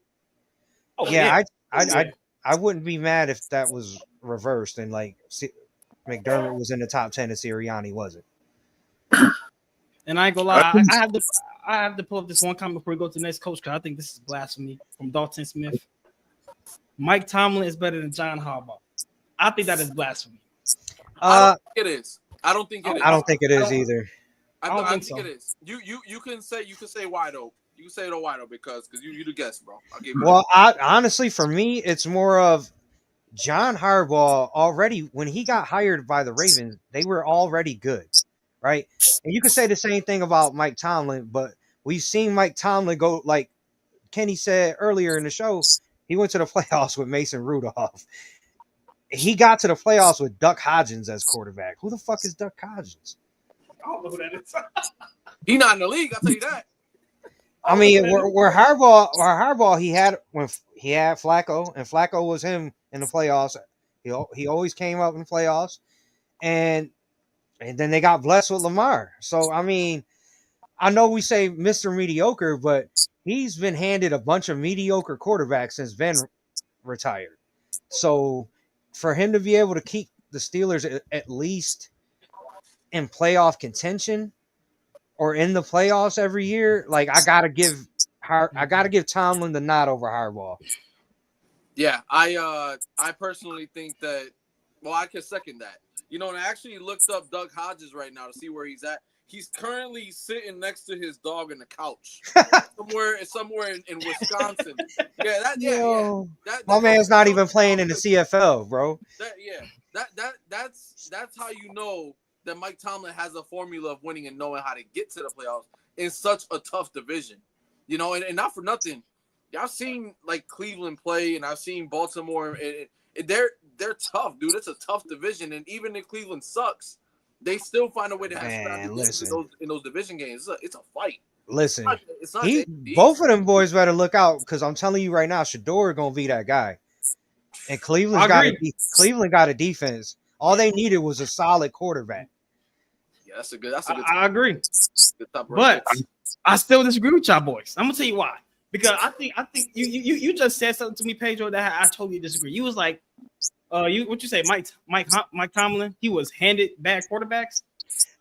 Oh,
yeah, I wouldn't be mad if that was reversed and like McDermott was in the top 10 and Sirianni wasn't.
And I ain't gonna lie, I have to pull up this one comment before we go to the next coach because I think this is blasphemy from Dalton Smith. Mike Tomlin is better than John Harbaugh. I think that is blasphemy.
I don't think it is. I don't think it is.
I don't think it is either.
I think it is. You can say why though. You can say it why though because you the guest, bro. I'll give you.
Well, honestly, for me, it's more of John Harbaugh already. When he got hired by the Ravens, they were already good, right? And you could say the same thing about Mike Tomlin, but we've seen Mike Tomlin go like Kenny said earlier in the show. He went to the playoffs with Mason Rudolph. he got to the playoffs with Duck Hodgins as quarterback. Who the fuck is Duck Hodgins?
I don't know who that is.
He not in the league. I'll tell you that.
I mean, where Harbaugh, he had Flacco, and Flacco was him in the playoffs. He always came up in the playoffs, and then they got blessed with Lamar. So I mean, I know we say Mr. Mediocre, but he's been handed a bunch of mediocre quarterbacks since Ben retired. So for him to be able to keep the Steelers at least in playoff contention or in the playoffs every year, like I gotta give Tomlin the nod over Harbaugh.
Yeah, I personally think that. Well, I can second that. You know, and I actually looked up Doug Hodges right now to see where he's at. He's currently sitting next to his dog in the couch somewhere in Wisconsin.
My man's not even playing in the CFL, bro.
That's how you know that Mike Tomlin has a formula of winning and knowing how to get to the playoffs in such a tough division. You know, and not for nothing. I've seen like Cleveland play, and I've seen Baltimore. They're tough, dude. It's a tough division, and even if Cleveland sucks, they still find a way to have in those division games. It's a fight.
Listen,
it's not
both of them boys better look out because I'm telling you right now, Shador gonna be that guy. And Cleveland got a defense. All they needed was a solid quarterback.
Yeah, that's a good.
I agree, but I still disagree with y'all boys. I'm gonna tell you why. Because I think you just said something to me, Pedro, that I totally disagree. You was like, what you say, Mike Tomlin? He was handed bad quarterbacks.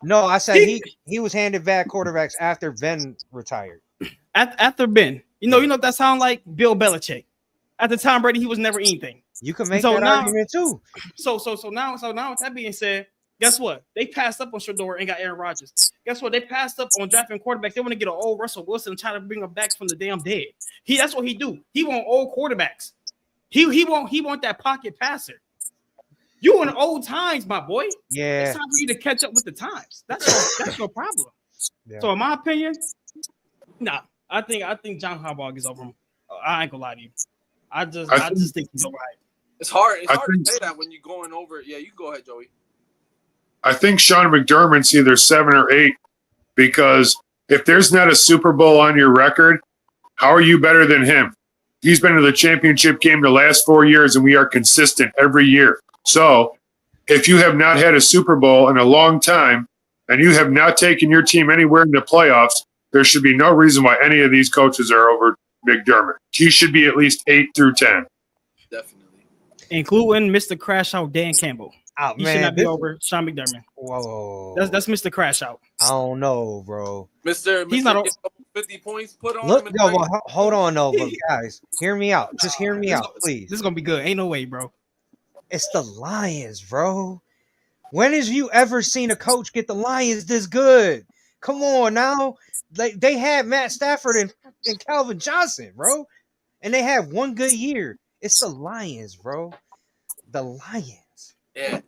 No, I said he was handed bad quarterbacks after Ben retired.
After Ben, you know what that sounds like? Bill Belichick. After Tom Brady, he was never anything.
You can make that argument too.
So now with that being said, guess what? They passed up on Shador and got Aaron Rodgers. Guess what? They passed up on drafting quarterbacks. They want to get an old Russell Wilson and try to bring him back from the damn dead. That's what he do. He want old quarterbacks. He want that pocket passer. You in old times, my boy.
Yeah.
It's time for you to catch up with the times. That's your problem. Yeah. So in my opinion, nah. I think John Harbaugh gets over him. I ain't gonna lie to you. I just think he's all right.
It's hard to say that when you're going over. Yeah, you go ahead, Joey.
I think Sean McDermott's either 7 or 8 because if there's not a Super Bowl on your record, how are you better than him? He's been to the championship game the last 4 years, and we are consistent every year. So if you have not had a Super Bowl in a long time and you have not taken your team anywhere in the playoffs, there should be no reason why any of these coaches are over McDermott. He should be at least 8 through 10.
Definitely.
Including Mr. Crash Out Dan Campbell.
Oh,
he should not be over Sean McDermott.
Whoa.
That's Mr. Crash Out.
I don't know, bro.
He's not 50 points put on him.
Hold on, though, but guys, hear me out. Just hear me out, please.
This is gonna be good. Ain't no way, bro.
It's the Lions, bro. When have you ever seen a coach get the Lions this good? Come on now. They had Matt Stafford and Calvin Johnson, bro. And they had one good year. It's the Lions, bro. The Lions.
Yeah.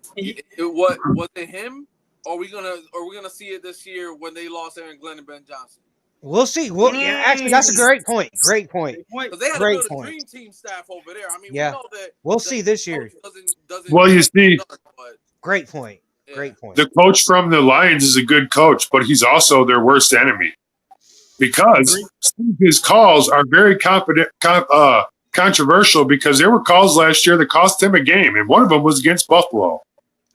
Was it him? Or are we gonna see it this year when they lost Aaron Glenn and Ben Johnson?
We'll see. Actually, that's a great point. Great point.
Because they had a dream team staff over there. I mean,
yeah.
we know that
we'll see this year.
You see,
great point. Yeah. Great point.
The coach from the Lions is a good coach, but he's also their worst enemy because his calls are very controversial because there were calls last year that cost him a game, and one of them was against Buffalo.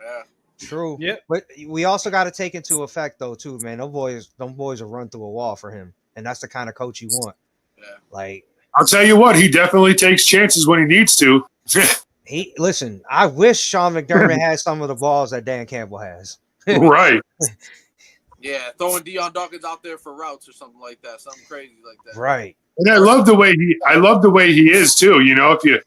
Yeah.
True. Yeah. But we also got to take into effect, though, too, man. Them boys will run through a wall for him, and that's the kind of coach you want.
Yeah.
Like,
I'll tell you what, he definitely takes chances when he needs to.
Listen, I wish Sean McDermott had some of the balls that Dan Campbell has.
Right.
Yeah, throwing Deion Dawkins out there for routes or something like that, something crazy like that.
Right.
And I love the way he is too. You know, if you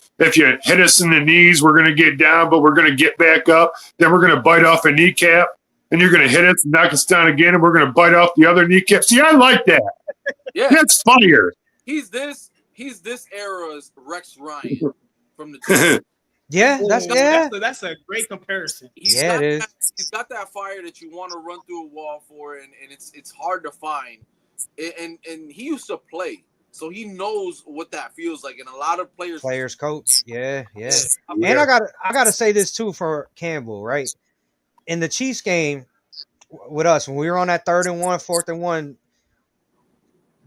hit us in the knees, we're gonna get down, but we're gonna get back up. Then we're gonna bite off a kneecap, and you're gonna hit us and knock us down again, and we're gonna bite off the other kneecap. See, I like that.
Yeah,
that's fire.
He's this era's Rex Ryan from the.
Yeah,
that's a great comparison.
He's got that fire that you want to run through a wall for, and it's hard to find. And he used to play, so he knows what that feels like. And a lot of players
coach, yeah. And I gotta say this too for Campbell, right? In the Chiefs game with us, when we were on that 3rd and 1, 4th and 1,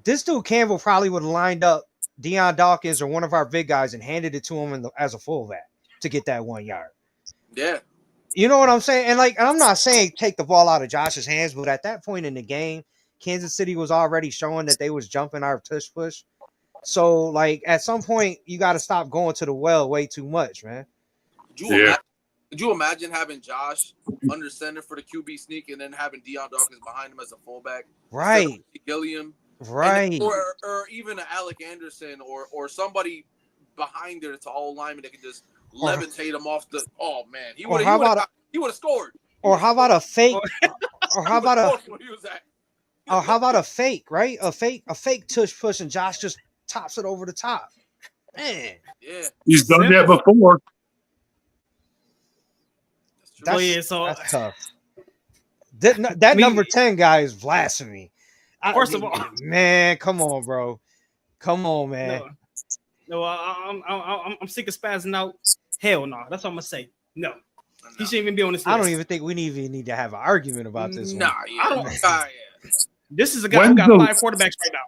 this dude Campbell probably would have lined up Deion Dawkins or one of our big guys and handed it to him as a fullback to get that 1 yard.
Yeah.
You know what I'm saying? And I'm not saying take the ball out of Josh's hands, but at that point in the game, Kansas City was already showing that they was jumping our tush push. So, like, at some point, you got to stop going to the well way too much, man.
Could you imagine having Josh under center for the QB sneak and then having Deion Dawkins behind him as a fullback?
Right.
Gilliam.
Right.
Then, or even an Alec Anderson or somebody behind there that's an old lineman that can just levitate him off the. Oh man, he would have scored.
Or how about a fake? Or how about a?
Or
how about a fake? Right, a fake tush push, and Josh just tops it over the top. Man,
yeah,
he's done that before.
That's tough. That number 10 guy is blasphemy.
First of all,
man, come on, bro. Come on, man.
No, I'm sick of spazzing out. Hell no. That's what I'm gonna say. No. He shouldn't even be on this list.
I don't even think we even need to have an argument about this.
Nah,
I don't. This is a guy who got 5 quarterbacks right now.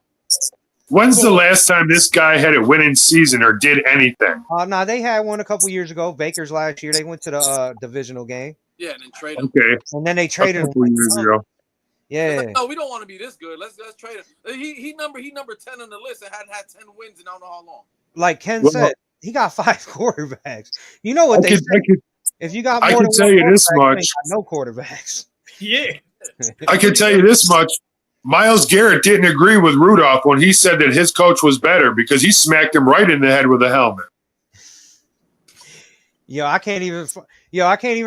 When's the last time this guy had a winning season or did anything?
No, they had one a couple years ago. Baker's last year. They went to the divisional game.
Yeah, and then traded.
Okay.
And then they traded him.
Years ago.
Yeah.
Like, no, we don't want to be this good. Let's trade him. He number 10 on the list and hadn't had 10 wins in I don't know how long.
Like Ken said, he got 5 quarterbacks. You know what they say? If you got more
than tell you this much.
No quarterbacks.
Yeah.
I can tell you this much. Myles Garrett didn't agree with Rudolph when he said that his coach was better because he smacked him right in the head with a helmet.
I can't even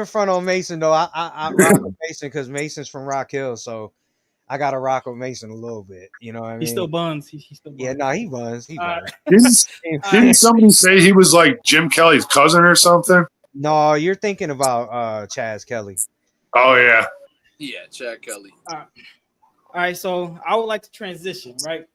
front on Mason though. I rock with Mason because Mason's from Rock Hill, so I gotta rock with Mason a little bit. You know what I mean?
He still buns. He still buns.
Yeah, no, he buns. He buns.
Didn't somebody say he was like Jim Kelly's cousin or something?
No, you're thinking about Chaz Kelly.
Oh yeah.
Yeah, Chad Kelly.
All right, so I would like to transition, right?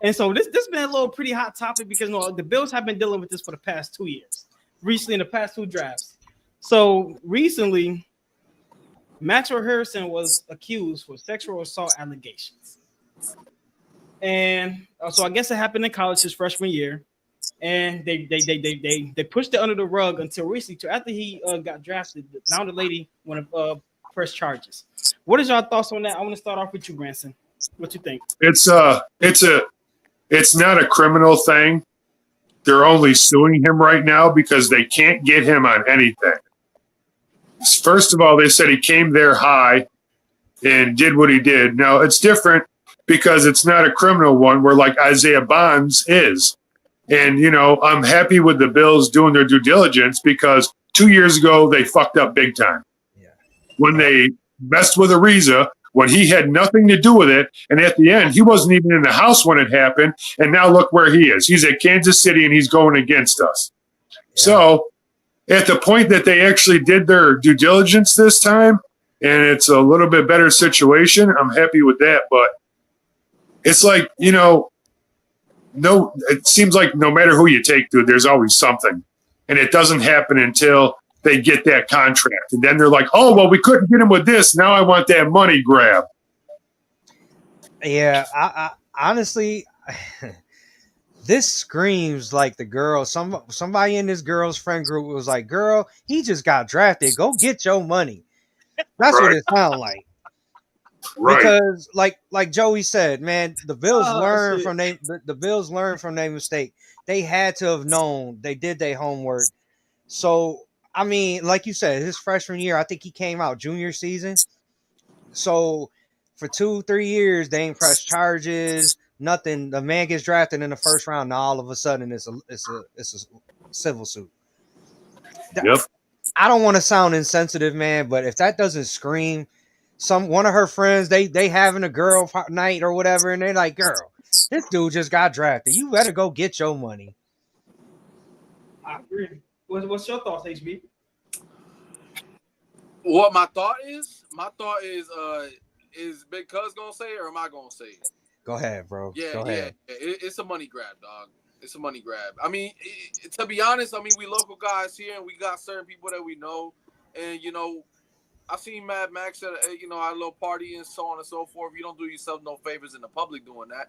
And so this been a little pretty hot topic because the Bills have been dealing with this for the past 2 years. Recently, in the past 2 drafts. So recently, Maxwell Hairston was accused for sexual assault allegations. And so I guess it happened in college his freshman year. And they pushed it under the rug until recently, after he got drafted. Now the lady want to press charges. What is your thoughts on that? I want to start off with you, Branson. What you think?
It's not a criminal thing. They're only suing him right now because they can't get him on anything. First of all, they said he came there high and did what he did. Now, it's different because it's not a criminal one where like Isaiah Bonds is. And, I'm happy with the Bills doing their due diligence because 2 years ago, they fucked up big time. Yeah. When they messed with Ariza, when he had nothing to do with it. And at the end, he wasn't even in the house when it happened. And now look where he is. He's at Kansas City and he's going against us. Yeah. So at the point that they actually did their due diligence this time, and it's a little bit better situation, I'm happy with that. But it's like, it seems like no matter who you take, dude, there's always something. And it doesn't happen until they get that contract. And then they're like, oh, well, we couldn't get him with this. Now I want that money grab.
Yeah, I honestly, this screams like the girl. Somebody in this girl's friend group was like, girl, he just got drafted. Go get your money. That's right. What it sounds like. Right. Because like Joey said, man, the Bills learned from their mistake. They had to have known. They did their homework. So, I mean, like you said, his freshman year, I think he came out junior season. So for 2-3 years, they ain't pressed charges, nothing. The man gets drafted in the first round. Now all of a sudden it's a civil suit.
Yep.
I don't want to sound insensitive, man, but if that doesn't scream one of her friends, they having a girl night or whatever, and they're like, girl, this dude just got drafted. You better go get your money.
I agree. What's your thoughts, HB?
What my thought is Big Cuz gonna say it or am I gonna say it?
Go ahead, bro.
Yeah,
Go ahead.
It's a money grab, dog. It's a money grab. I mean, to be honest, I mean, we local guys here, and we got certain people that we know, and I seen Mad Max at our little party and so on and so forth. You don't do yourself no favors in the public doing that.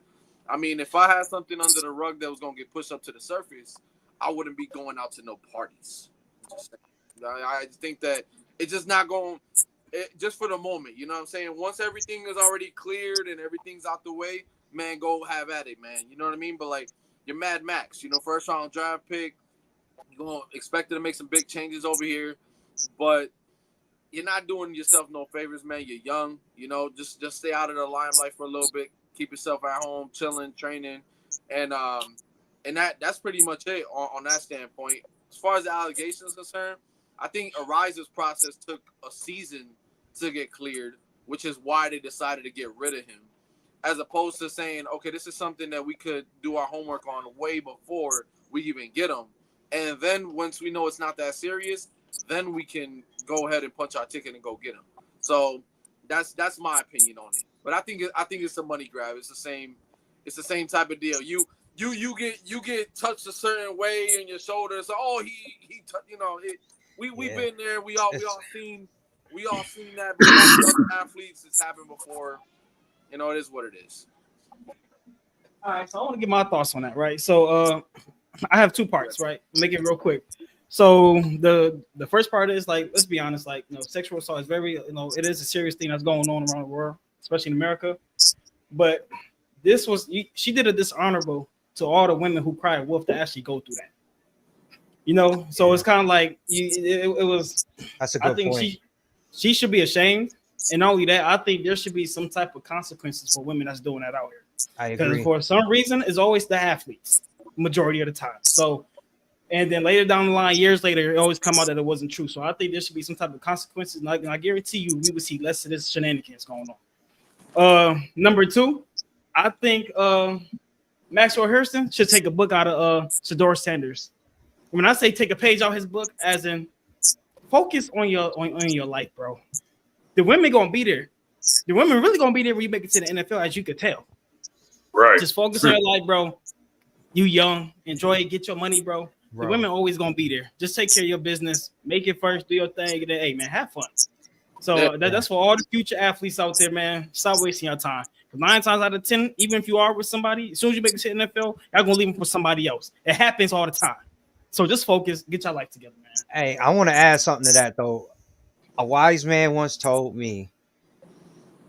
I mean, if I had something under the rug that was gonna get pushed up to the surface, I wouldn't be going out to no parties. I think that it's just not going. Just for the moment, you know what I'm saying? Once everything is already cleared and everything's out the way, man, go have at it, man. You know what I mean? But like, you're Mad Max, first round draft pick. You're going to expect to make some big changes over here, but you're not doing yourself no favors, man. You're young, just stay out of the limelight for a little bit. Keep yourself at home, chilling, training, and that's pretty much it on that standpoint. As far as the allegations concerned, I think Ariza's process took a season to get cleared, which is why they decided to get rid of him, as opposed to saying, okay, this is something that we could do our homework on way before we even get him. And then once we know it's not that serious, then we can go ahead and punch our ticket and go get him. So that's my opinion on it. But I think it's a money grab. It's the same type of deal. You get touched a certain way in your shoulder. So we've been there. We all seen that. We all other athletes. It's happened before. It is what it is.
All right, so I want to get my thoughts on that, right? So I have two parts, right? Make it real quick. So the first part is, like, let's be honest, like, sexual assault is very, it is a serious thing that's going on around the world, especially in America. But she did a dishonorable to all the women who cried wolf to actually go through that. So it's kind of like it was. That's a good point. She should be ashamed, and not only that, I think there should be some type of consequences for women that's doing that out here.
I agree.
Because for some reason, it's always the athletes, majority of the time. So, and then later down the line, years later, it always come out that it wasn't true. So I think there should be some type of consequences. And I guarantee you, we would see less of this shenanigans going on. Number two, I think Maxwell Hairston should take a book out of Shedeur Sanders. When I say take a page out his book, as in focus on your life, bro. The women gonna be there. The women really gonna be there when you make it to the NFL, as you could tell.
Right.
Just focus on your life, bro. You young, enjoy it, get your money, bro. The women always gonna be there. Just take care of your business, make it first, do your thing, and then, hey, man, have fun. So that's for all the future athletes out there, man. Stop wasting your time. 9 times out of 10, even if you are with somebody, as soon as you make it to the NFL, y'all gonna leave them for somebody else. It happens all the time. So just focus, get your life together, man.
Hey, I want to add something to that though. A wise man once told me,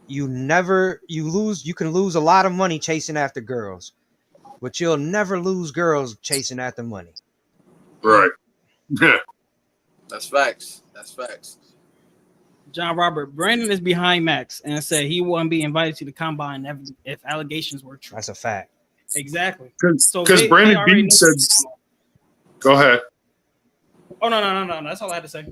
you can lose a lot of money chasing after girls, but you'll never lose girls chasing after money.
Right.
That's facts.
John Robert, Brandon is behind Max and said he wouldn't be invited to the combine if allegations were true.
That's a fact.
Exactly.
Because Brandon Bean said, go ahead.
Oh, no. That's all I had to say.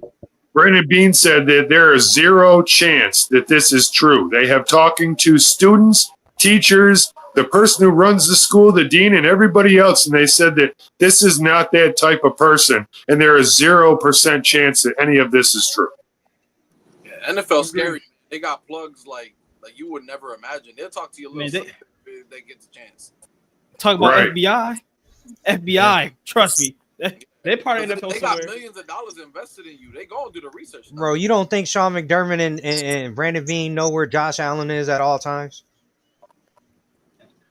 Brandon Bean said that there is zero chance that this is true. They have talking to students, teachers, the person who runs the school, the dean, and everybody else, and they said that this is not that type of person, and there is 0% chance that any of this is true.
Yeah, NFL scary. They got plugs like you would never imagine. They'll talk to you a little bit if they get the chance.
Talk about FBI. FBI, trust me. They're part of NFL.
They got millions of dollars invested in you. They go and do the research.
Bro, you don't think Sean McDermott and Brandon Bean know where Josh Allen is at all times?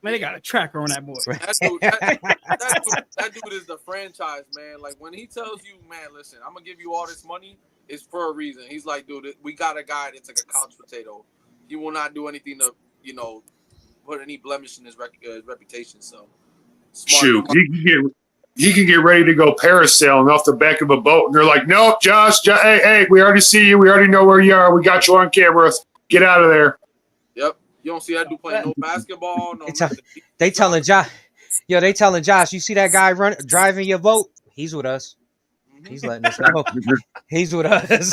Man, they got a tracker on that boy.
That dude is the franchise, man. Like, when he tells you, man, listen, I'm going to give you all this money, it's for a reason. He's like, dude, we got a guy that's like a couch potato. He will not do anything to, put any blemish in his reputation. So,
shoot, he can get ready to go parasailing off the back of a boat. And they're like, nope, Josh, hey, we already see you. We already know where you are. We got you on camera. Get out of there.
Yep. You don't see that dude playing no basketball.
They telling Josh, you see that guy driving your boat? He's with us. He's letting us know. He's with us.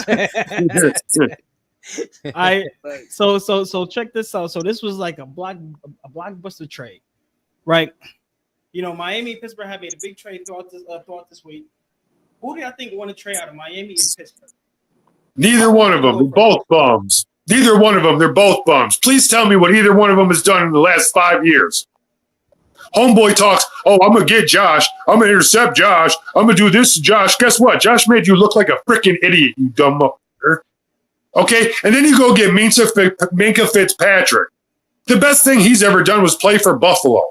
So check this out. So this was like a blockbuster trade, right? Miami and Pittsburgh have made a big trade throughout this week. Who do I think won a trade out of Miami and Pittsburgh?
Neither one of them. Both bums. Neither one of them. They're both bums. Please tell me what either one of them has done in the last 5 years. Homeboy talks, oh, I'm going to get Josh. I'm going to intercept Josh. I'm going to do this to Josh. Guess what? Josh made you look like a freaking idiot, you dumb motherfucker. Okay? And then you go get Minkah Fitzpatrick. The best thing he's ever done was play for Buffalo.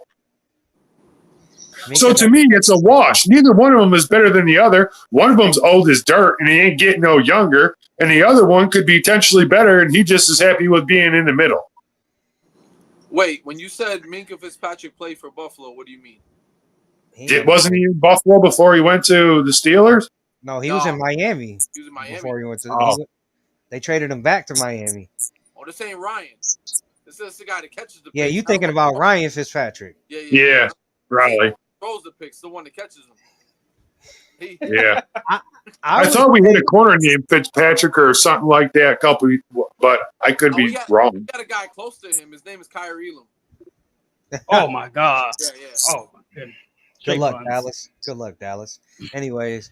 So to me, it's a wash. Neither one of them is better than the other. One of them's old as dirt, and he ain't getting no younger. And the other one could be potentially better, and he just as happy with being in the middle.
Wait, when you said Minkah Fitzpatrick played for Buffalo, what do you mean?
Wasn't he in Buffalo before he went to the Steelers?
No, he was in Miami.
He was in Miami
before he went to. They traded him back to Miami.
Oh, this ain't Ryan. This is the guy that catches the.
Yeah, you thinking about Ryan Fitzpatrick?
Yeah, Riley.
Throws the picks, the one that catches them.
Yeah, I thought we had a corner named Fitzpatrick or something like that. But I could be wrong.
We got a guy close to him. His name is Kyrie Elam.
Oh my God!
Yeah.
Oh my goodness.
Good luck, Dallas. Good luck, Dallas. Anyways,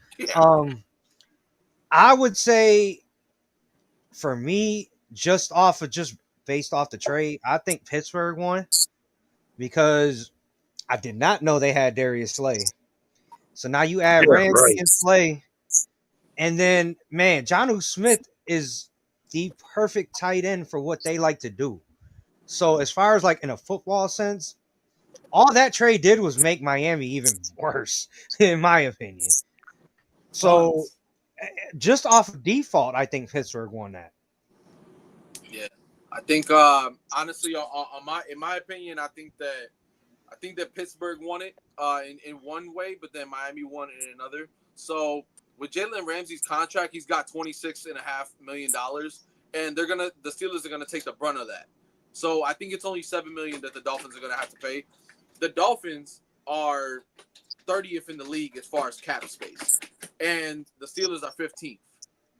I would say for me, just based off the trade, I think Pittsburgh won because I did not know they had Darius Slay. So now you add Ramsey and Slay, and then Jonnu Smith is the perfect tight end for what they like to do. So as far as like in a football sense, all that trade did was make Miami even worse, in my opinion. So just off of default, I think Pittsburgh won that.
Yeah, I think honestly, in my opinion, I think that Pittsburgh won it in one way, but then Miami won it in another. So with Jalen Ramsey's contract, he's got $26.5 million, and the Steelers are gonna take the brunt of that. So I think it's only $7 million that the Dolphins are gonna have to pay. The Dolphins are 30th in the league as far as cap space, and the Steelers are 15th.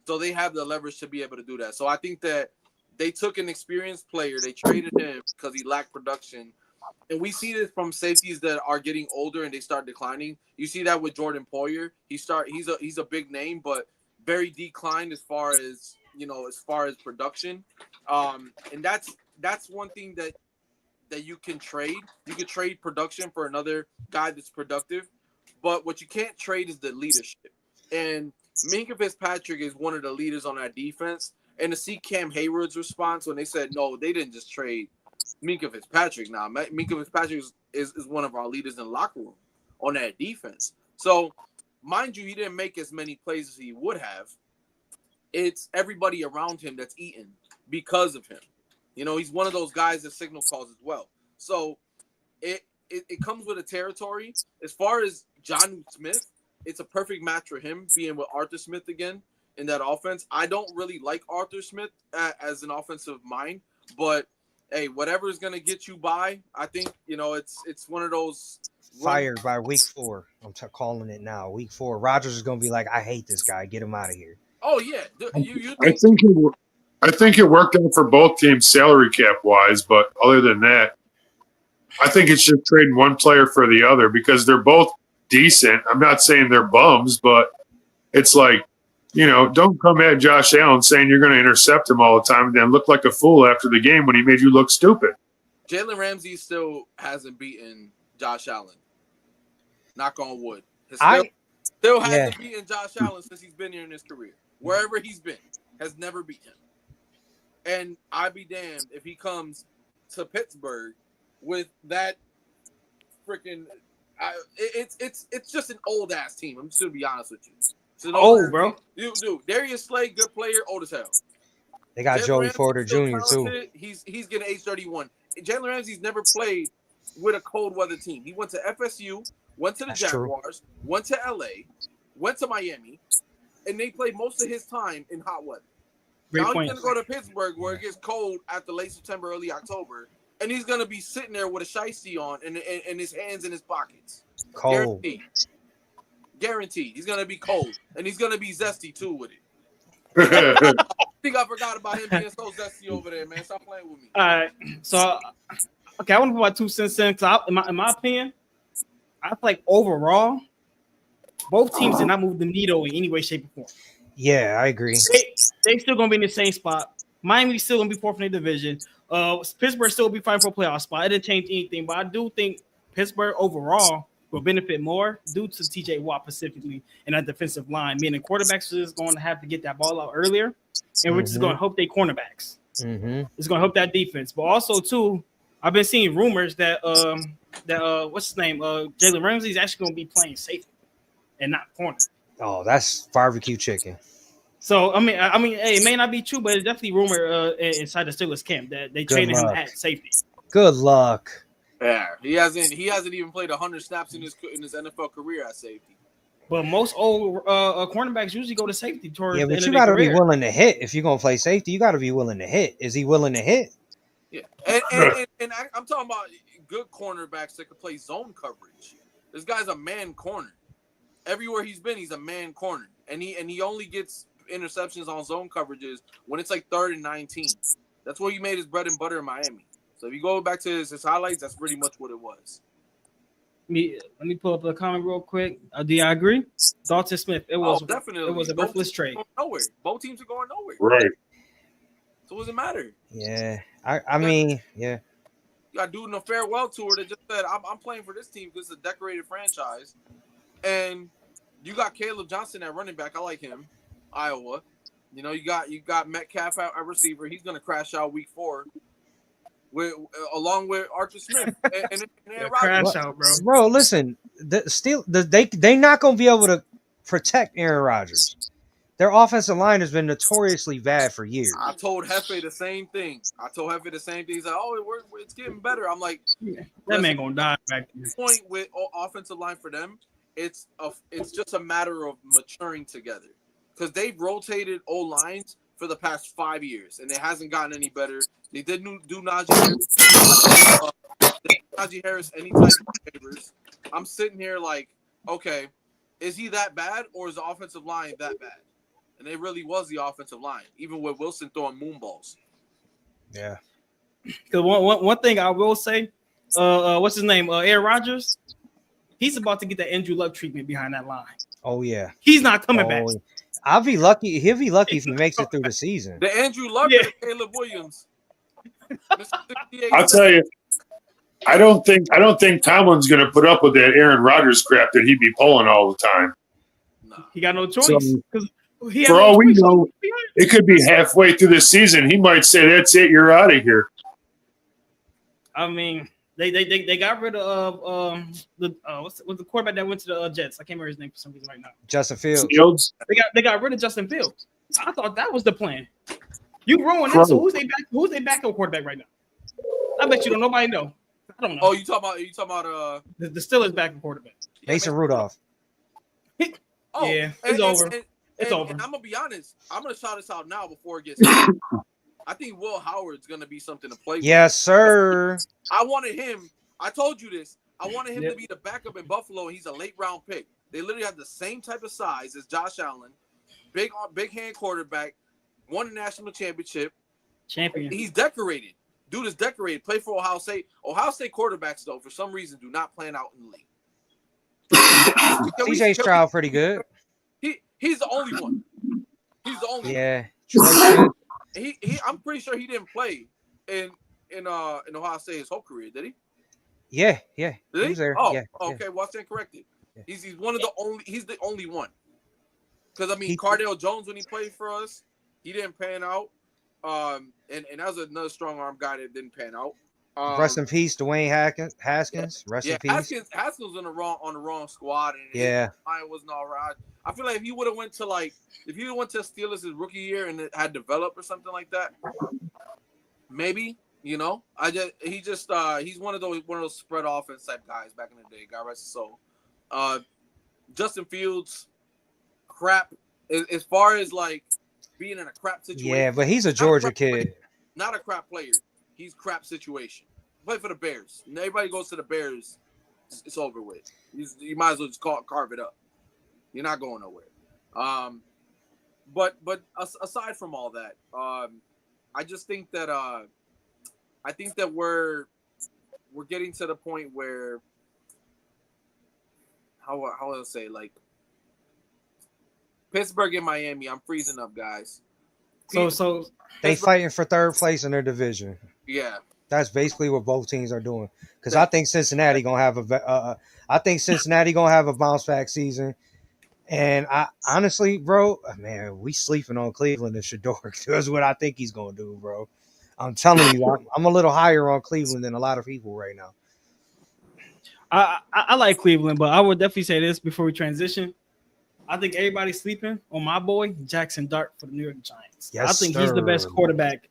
So they have the leverage to be able to do that. So I think that they took an experienced player, they traded him because he lacked production. And we see this from safeties that are getting older and they start declining. You see that with Jordan Poyer. He's a big name, but very declined as far as production. And that's one thing that you can trade. You can trade production for another guy that's productive, but what you can't trade is the leadership. And Minkah Fitzpatrick is one of the leaders on that defense. And to see Cam Hayward's response when they said no, they didn't just trade Minkah Fitzpatrick. Now, Minkah Fitzpatrick is one of our leaders in the locker room on that defense. So, mind you, he didn't make as many plays as he would have. It's everybody around him that's eating because of him. You know, he's one of those guys that signal calls as well. So, it comes with a territory. As far as Jonnu Smith, it's a perfect match for him being with Arthur Smith again in that offense. I don't really like Arthur Smith as an offensive mind, but hey, whatever is going to get you by, I think, it's one of those.
Fired by week 4. I'm calling it now. Week 4. Rodgers is going to be like, I hate this guy. Get him out of here.
Oh, yeah.
I think it worked out for both teams salary cap wise, but other than that, I think it's just trading one player for the other because they're both decent. I'm not saying they're bums, but it's like, don't come at Josh Allen saying you're going to intercept him all the time and then look like a fool after the game when he made you look stupid.
Jalen Ramsey still hasn't beaten Josh Allen. Knock on wood. Still hasn't beaten Josh Allen since he's been here in his career. Wherever he's been, has never beat him. And I'd be damned if he comes to Pittsburgh with that freaking. It's just an old ass team. I'm just gonna be honest with you.
Bro.
Dude, Darius Slay, good player, old as hell.
They got Joey Porter Jr. too.
He's getting age 31. Jalen Ramsey's never played with a cold weather team. He went to FSU, went to the Jaguars, went to LA, went to Miami, and they played most of his time in hot weather. Now he's gonna go to Pittsburgh where it gets cold after late September, early October, and he's gonna be sitting there with a shiesty on and his hands in his pockets.
Cold.
Guaranteed. He's gonna be cold, and he's gonna be zesty too with it. I think I forgot about him being so zesty over there, man. Stop playing with me.
All right, so I want to put my 2 cents in. In my opinion, I feel like overall, both teams did not move the needle in any way, shape, or form.
Yeah, I agree.
They still gonna be in the same spot. Miami's still gonna be fourth in the division. Pittsburgh still will be fighting for a playoff spot. It didn't change anything, but I do think Pittsburgh overall will benefit more due to TJ Watt specifically and that defensive line. Meaning quarterbacks are just going to have to get that ball out earlier, and we're just going to hope they cornerbacks. It's going to help that defense, but also too, I've been seeing rumors that what's his name, Jalen Ramsey's actually going to be playing safety and not corner.
Oh, that's barbecue chicken.
So I mean, hey, it may not be true, but it's definitely rumor inside the Steelers camp that they traded him at safety.
Good luck.
Yeah, he hasn't even played 100 snaps in his NFL career at safety.
But most old cornerbacks usually go to safety towards the
but
end
you
of their
got to be
career.
willing to hit. If you're gonna play safety, you got to be willing to hit. Is he willing to hit?
Yeah, and I'm talking about good cornerbacks that could play zone coverage. This guy's a man corner. Everywhere he's been, he's a man corner, and he only gets interceptions on zone coverages when it's like 3rd and 19. That's where he made his bread and butter in Miami. So if you go back to his highlights, that's pretty much what it was.
Let me pull up the comment real quick. Do I agree? Dalton Smith. It was
definitely.
It was a worthless trade.
Nowhere. Both teams are going nowhere.
Right.
So what does it matter?
Yeah. I mean, yeah.
You got a dude in a farewell tour that just said, I'm playing for this team because it's a decorated franchise. And you got Caleb Johnson at running back. I like him. Iowa. You know, you got Metcalf at receiver. He's going to crash out week 4. Along with Arthur Smith and
crash out, bro.
Bro, listen, they not gonna be able to protect Aaron Rodgers. Their offensive line has been notoriously bad for years.
I told Hefe the same thing. He's like, "Oh, it's getting better." I'm like,
that man gonna die back there.
Point with offensive line for them, it's just a matter of maturing together because they've rotated O lines for the past 5 years and it hasn't gotten any better. They did do Najee Harris any type of favors. I'm sitting here like, okay, is he that bad or is the offensive line that bad? And it really was the offensive line, even with Wilson throwing moonballs.
Yeah.
Because one thing I will say, what's his name? Aaron Rodgers. He's about to get that Andrew Luck treatment behind that line.
Oh yeah.
He's not coming back.
I'll be lucky. He'll be lucky if he makes it through the season.
The Andrew Luck and Caleb Williams.
I'll tell you, I don't think Tomlin's going to put up with that Aaron Rodgers crap that he'd be pulling all the time.
No.
He got no choice.
For all we know, it could be halfway through the season. He might say, "That's it, you're out of here."
I mean, they got rid of what's the quarterback that went to the Jets? I can't remember his name for some reason right now.
Justin Fields.
They got rid of Justin Fields. I thought that was the plan. You ruined it. So who's they backup quarterback right now? I bet you don't. Nobody know. I don't know.
Oh, you talking about
the Steelers backup quarterback?
Mason Rudolph.
Yeah, it's over. It's over.
And I'm gonna be honest. I'm gonna shout this out now before it gets started. I think Will Howard's gonna be something to play with.
Yes, sir.
I wanted him. I told you this. I wanted him to be the backup in Buffalo, and he's a late round pick. They literally have the same type of size as Josh Allen. Big hand quarterback. Won a national championship.
Champion.
He's decorated. Dude is decorated. Play for Ohio State. Ohio State quarterbacks, though, for some reason, do not plan out in the league.
CJ Stroud pretty good.
He's the only one. He's the only one.
Yeah.
I'm pretty sure he didn't play in Ohio State his whole career, did he?
Yeah.
Did
he was there.
Oh,
yeah,
okay. Well, I stand corrected.
Yeah.
He's one of the only. He's the only one. Because I mean, Cardale Jones when he played for us, he didn't pan out. And that was another strong arm guy that didn't pan out.
Rest in peace, Dwayne Haskins. Rest in peace.
Haskins was on the wrong squad, and Ryan wasn't all right. I feel like if he would have went to Steelers his rookie year and it had developed or something like that, maybe he's one of those spread offense type guys back in the day. God rest his soul. Justin Fields, crap. As far as like being in a crap situation,
yeah, but he's a Georgia kid.
Not a crap player. He's crap situation. Play for the Bears. And everybody goes to the Bears. It's over with. You might as well just carve it up. You're not going nowhere. But aside from all that, I just think that we're getting to the point where how will I say, like, Pittsburgh and Miami, I'm freezing up, guys.
So
they fighting for third place in their division.
Yeah.
That's basically what both teams are doing. Because I think Cincinnati gonna have a bounce back season. And I honestly, bro, man, we sleeping on Cleveland and Shador. That's what I think he's gonna do, bro. I'm telling you, I'm a little higher on Cleveland than a lot of people right now.
I like Cleveland, but I would definitely say this before we transition. I think everybody's sleeping on my boy Jackson Dart for the New York Giants.
Yes,
I think he's the best quarterback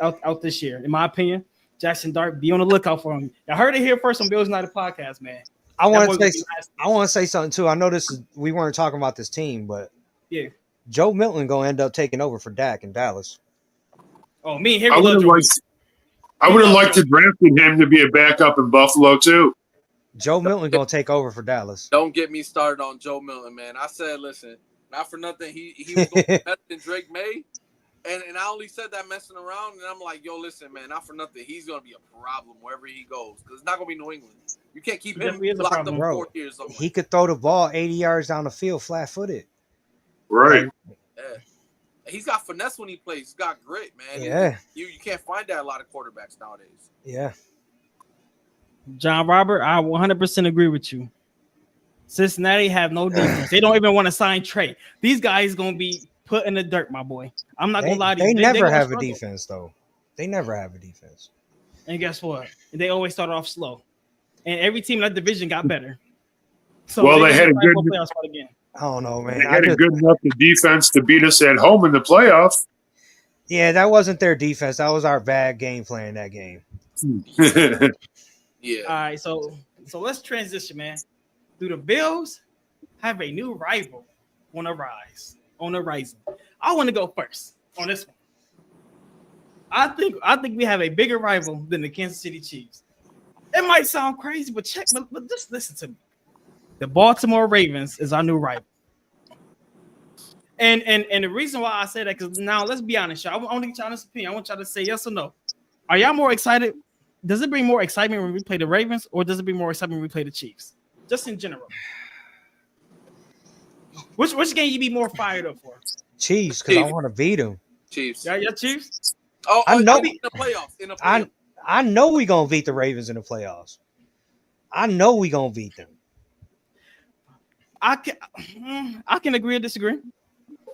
out this year, in my opinion. Jackson Dart, be on the lookout for him. I heard it here first on BillsUnitedPodcast, man.
I want to say something too. I know we weren't talking about this team, but
yeah,
Joe Milton gonna end up taking over for Dak in Dallas.
Oh, me and him.
I would have liked to draft him to be a backup in Buffalo too.
Joe Milton gonna take over for Dallas.
Don't get me started on Joe Milton, man. I said, listen, not for nothing. He was going to be better than Drake May. And I only said that messing around, and I'm like, yo, listen, man, not for nothing. He's going to be a problem wherever he goes because it's not going to be New England. You can't keep him locked up for 4 years. Somewhere.
He could throw the ball 80 yards down the field flat-footed.
Right.
Yeah. He's got finesse when he plays. He's got grit, man.
Yeah.
You can't find that a lot of quarterbacks nowadays.
Yeah.
John Robert, I 100% agree with you. Cincinnati have no defense. They don't even want to sign Trey. These guys going to be put in the dirt, my boy. I'm not going to lie to you.
They never have a defense, though. They never have a defense.
And guess what? They always start off slow. And every team in that division got better. So
they had a good
playoff spot again.
I don't know, man.
They had a good enough defense to beat us at home in the playoffs.
Yeah, that wasn't their defense. That was our bad game plan that game.
Yeah.
All right, so let's transition, man. Do the Bills have a new rival on the rise? On the rising. I want to go first on this one. I think we have a bigger rival than the Kansas City Chiefs. It might sound crazy, but just listen to me. The Baltimore Ravens is our new rival. And the reason why I say that, because now let's be honest, y'all. I want to get y'all's opinion. I want y'all to say yes or no. Are y'all more excited? Does it bring more excitement when we play the Ravens, or does it bring more excitement when we play the Chiefs? Just in general. Which game you be more fired up for?
Chiefs, because I want to beat them.
Chiefs.
Yeah, Chiefs.
Oh,
I know.
In the playoffs.
I know we gonna beat the Ravens in the playoffs. I know we gonna beat them.
I can agree or disagree,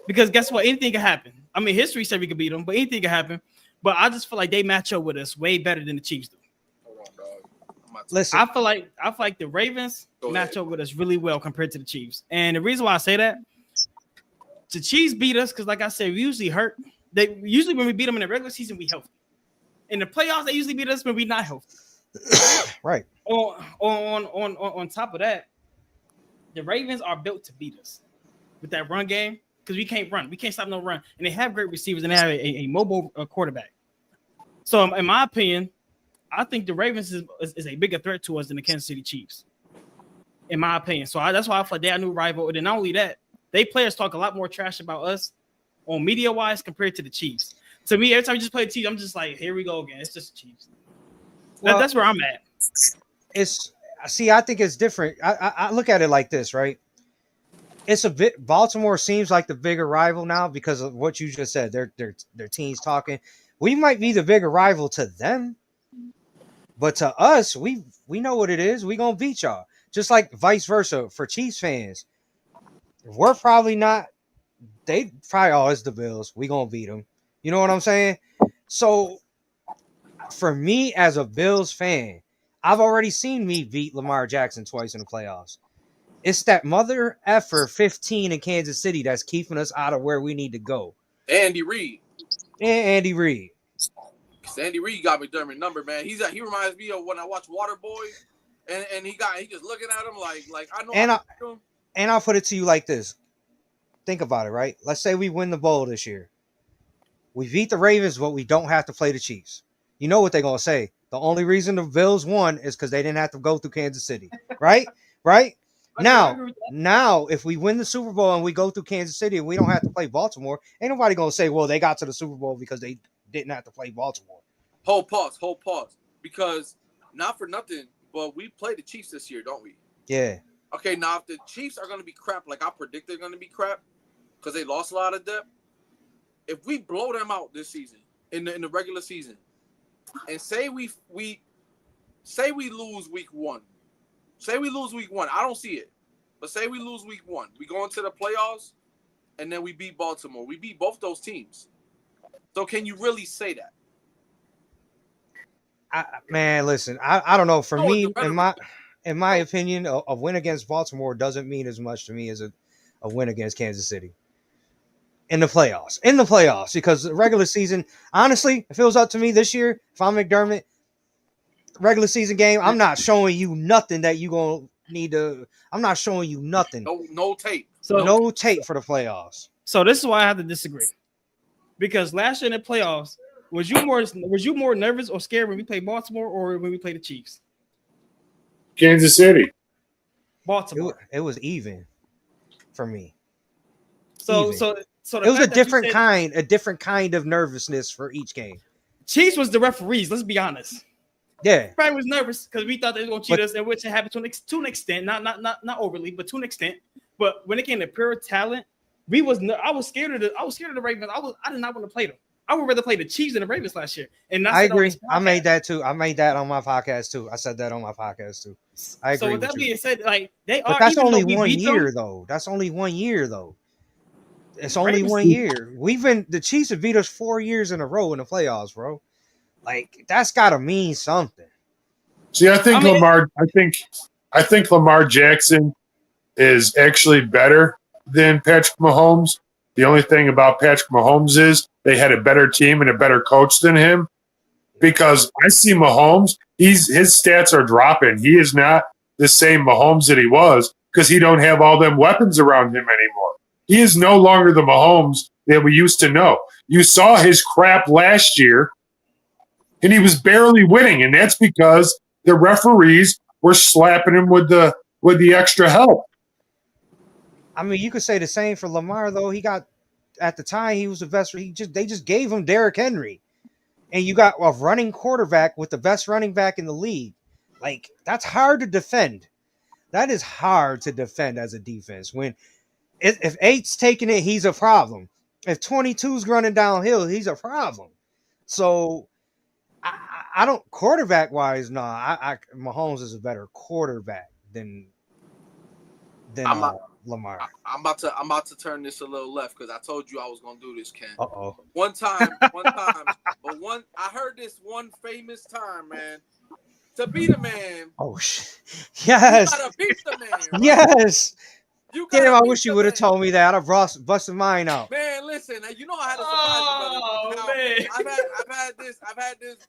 because guess what? Anything can happen. I mean, history said we could beat them, but anything can happen. But I just feel like they match up with us way better than the Chiefs do.
Hold on, dog.
Listen,
I feel like the Ravens match up with us really well compared to the Chiefs. And the reason why I say that, the Chiefs beat us because, like I said, we usually hurt. They usually when we beat them in the regular season, we healthy. In the playoffs, they usually beat us when we not healthy.
Right.
On top of that, the Ravens are built to beat us with that run game because we can't run. We can't stop no run. And they have great receivers and they have a mobile quarterback. So, in my opinion, I think the Ravens is a bigger threat to us than the Kansas City Chiefs, in my opinion. So, that's why I feel like they're a new rival. And then not only that, they players talk a lot more trash about us on media-wise compared to the Chiefs. To me, every time you just play the Chiefs, I'm just like, here we go again. It's just the Chiefs. That's where I'm at.
I think it's different. I look at it like this, right? It's a bit. Baltimore seems like the bigger rival now because of what you just said. Their teams talking. We might be the bigger rival to them, but to us, we know what it is. We gonna beat y'all. Just like vice versa for Chiefs fans. We're probably not. They probably it's the Bills. We gonna beat them. You know what I'm saying? So for me as a Bills fan, I've already seen me beat Lamar Jackson twice in the playoffs. It's that mother effer 15 in Kansas City that's keeping us out of where we need to go.
Andy Reid.
Andy Reid
got McDermott number, man. He reminds me of when I watch Waterboy, and he just looking at him like I know.
And I'll put it to you like this. Think about it, right? Let's say we win the bowl this year. We beat the Ravens, but we don't have to play the Chiefs. You know what they're gonna say? The only reason the Bills won is because they didn't have to go through Kansas City, right? Right? Now, if we win the Super Bowl and we go through Kansas City and we don't have to play Baltimore, ain't nobody gonna say, well, they got to the Super Bowl because they didn't have to play Baltimore.
Hold pause. Because not for nothing, but we play the Chiefs this year, don't we?
Yeah.
Okay, now if the Chiefs are gonna be crap, like I predict they're gonna be crap, because they lost a lot of depth, if we blow them out this season in the regular season, and say we lose week one, I don't see it, but say we lose week one, we go into the playoffs, and then we beat Baltimore. We beat both those teams. So can you really say that?
Man, listen, I don't know. For me, in my opinion, a win against Baltimore doesn't mean as much to me as a win against Kansas City in the playoffs, because the regular season, honestly, if it was up to me this year, if I'm McDermott, regular season game, I'm not showing you nothing that you gonna need to. I'm not showing you nothing.
No tape.
So
no tape for the playoffs.
So this is why I have to disagree, because last year in the playoffs, was you more nervous or scared when we played Baltimore or when we played the Chiefs?
Kansas City.
Baltimore.
It was even for me.
So
even.
So
it was a different kind of nervousness for each game.
Chiefs was the referees. Let's be honest.
Yeah,
Everybody was nervous because we thought they were going to cheat us, and which happened to an extent, not overly, but to an extent. But when it came to pure talent, I was scared of the Ravens. I did not want to play them. I would rather play the Chiefs than the Ravens last year. And
I agree. I made that too. I made that on my podcast too. I said that on my podcast too. I agree.
So with that being said, like
but that's only 1 year though. That's only 1 year though. It's only 1 year. The Chiefs have beat us 4 years in a row in the playoffs, bro. Like that's gotta mean something.
See, I think Lamar Jackson is actually better than Patrick Mahomes. The only thing about Patrick Mahomes is they had a better team and a better coach than him. Because I see Mahomes, his stats are dropping. He is not the same Mahomes that he was because he don't have all them weapons around him anymore. He is no longer the Mahomes that we used to know. You saw his crap last year, and he was barely winning, and that's because the referees were slapping him with the extra help.
I mean, you could say the same for Lamar, though. He got at the time he was the best. They just gave him Derrick Henry, and you got a running quarterback with the best running back in the league. Like that's hard to defend. That is hard to defend as a defense. When if 8's taking it, he's a problem. If 22's running downhill, he's a problem. So I don't quarterback wise. No, Mahomes is a better quarterback than Lamar.
I'm about to turn this a little left because I told you I was gonna do this, Ken.
Uh-oh.
One time, but I heard this one famous time, man. To beat a man.
Oh shit! Yes.
You gotta beat the man. Right?
Yes. Damn, I wish you would have
man.
told me that. I've busted mine out.
Man, listen, you know I had a surprise, brother. Man.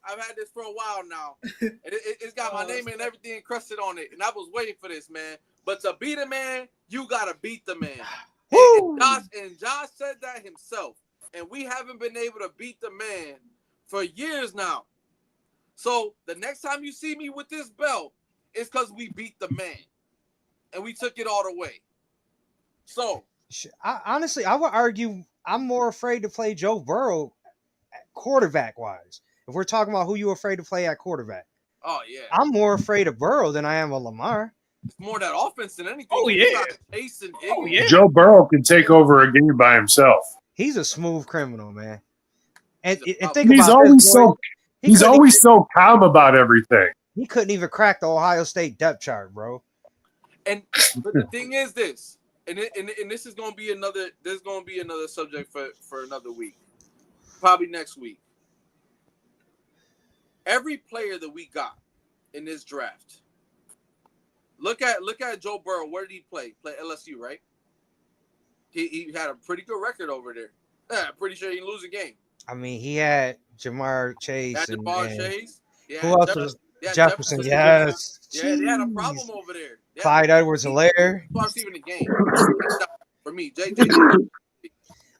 I've had this for a while now. It's got my name and everything encrusted on it, and I was waiting for this, man. But to beat a man, you gotta beat the man. And Josh said that himself, and we haven't been able to beat the man for years now. So the next time you see me with this belt, it's because we beat the man, and we took it all the way. So,
honestly, I would argue I'm more afraid to play Joe Burrow quarterback-wise. If we're talking about who you're afraid to play at quarterback.
Oh, yeah.
I'm more afraid of Burrow than I am of Lamar.
It's more that offense than anything.
Oh, yeah.
Joe Burrow can take over a game by himself.
He's a smooth criminal, man. And
he's always so calm about everything.
He couldn't even crack the Ohio State depth chart, bro.
But the thing is this. And this is gonna be another. There's gonna be another subject for another week, probably next week. Every player that we got in this draft. Look at Joe Burrow. Where did he play? Play LSU, right? He had a pretty good record over there. I'm pretty sure he didn't lose a game.
I mean, he had Jamar Chase.
Chase.
Yeah, who else was Jefferson? Yes.
Yeah, they had a problem over there.
Clyde Edwards-Helaire.
Lost even the game for me. JJ.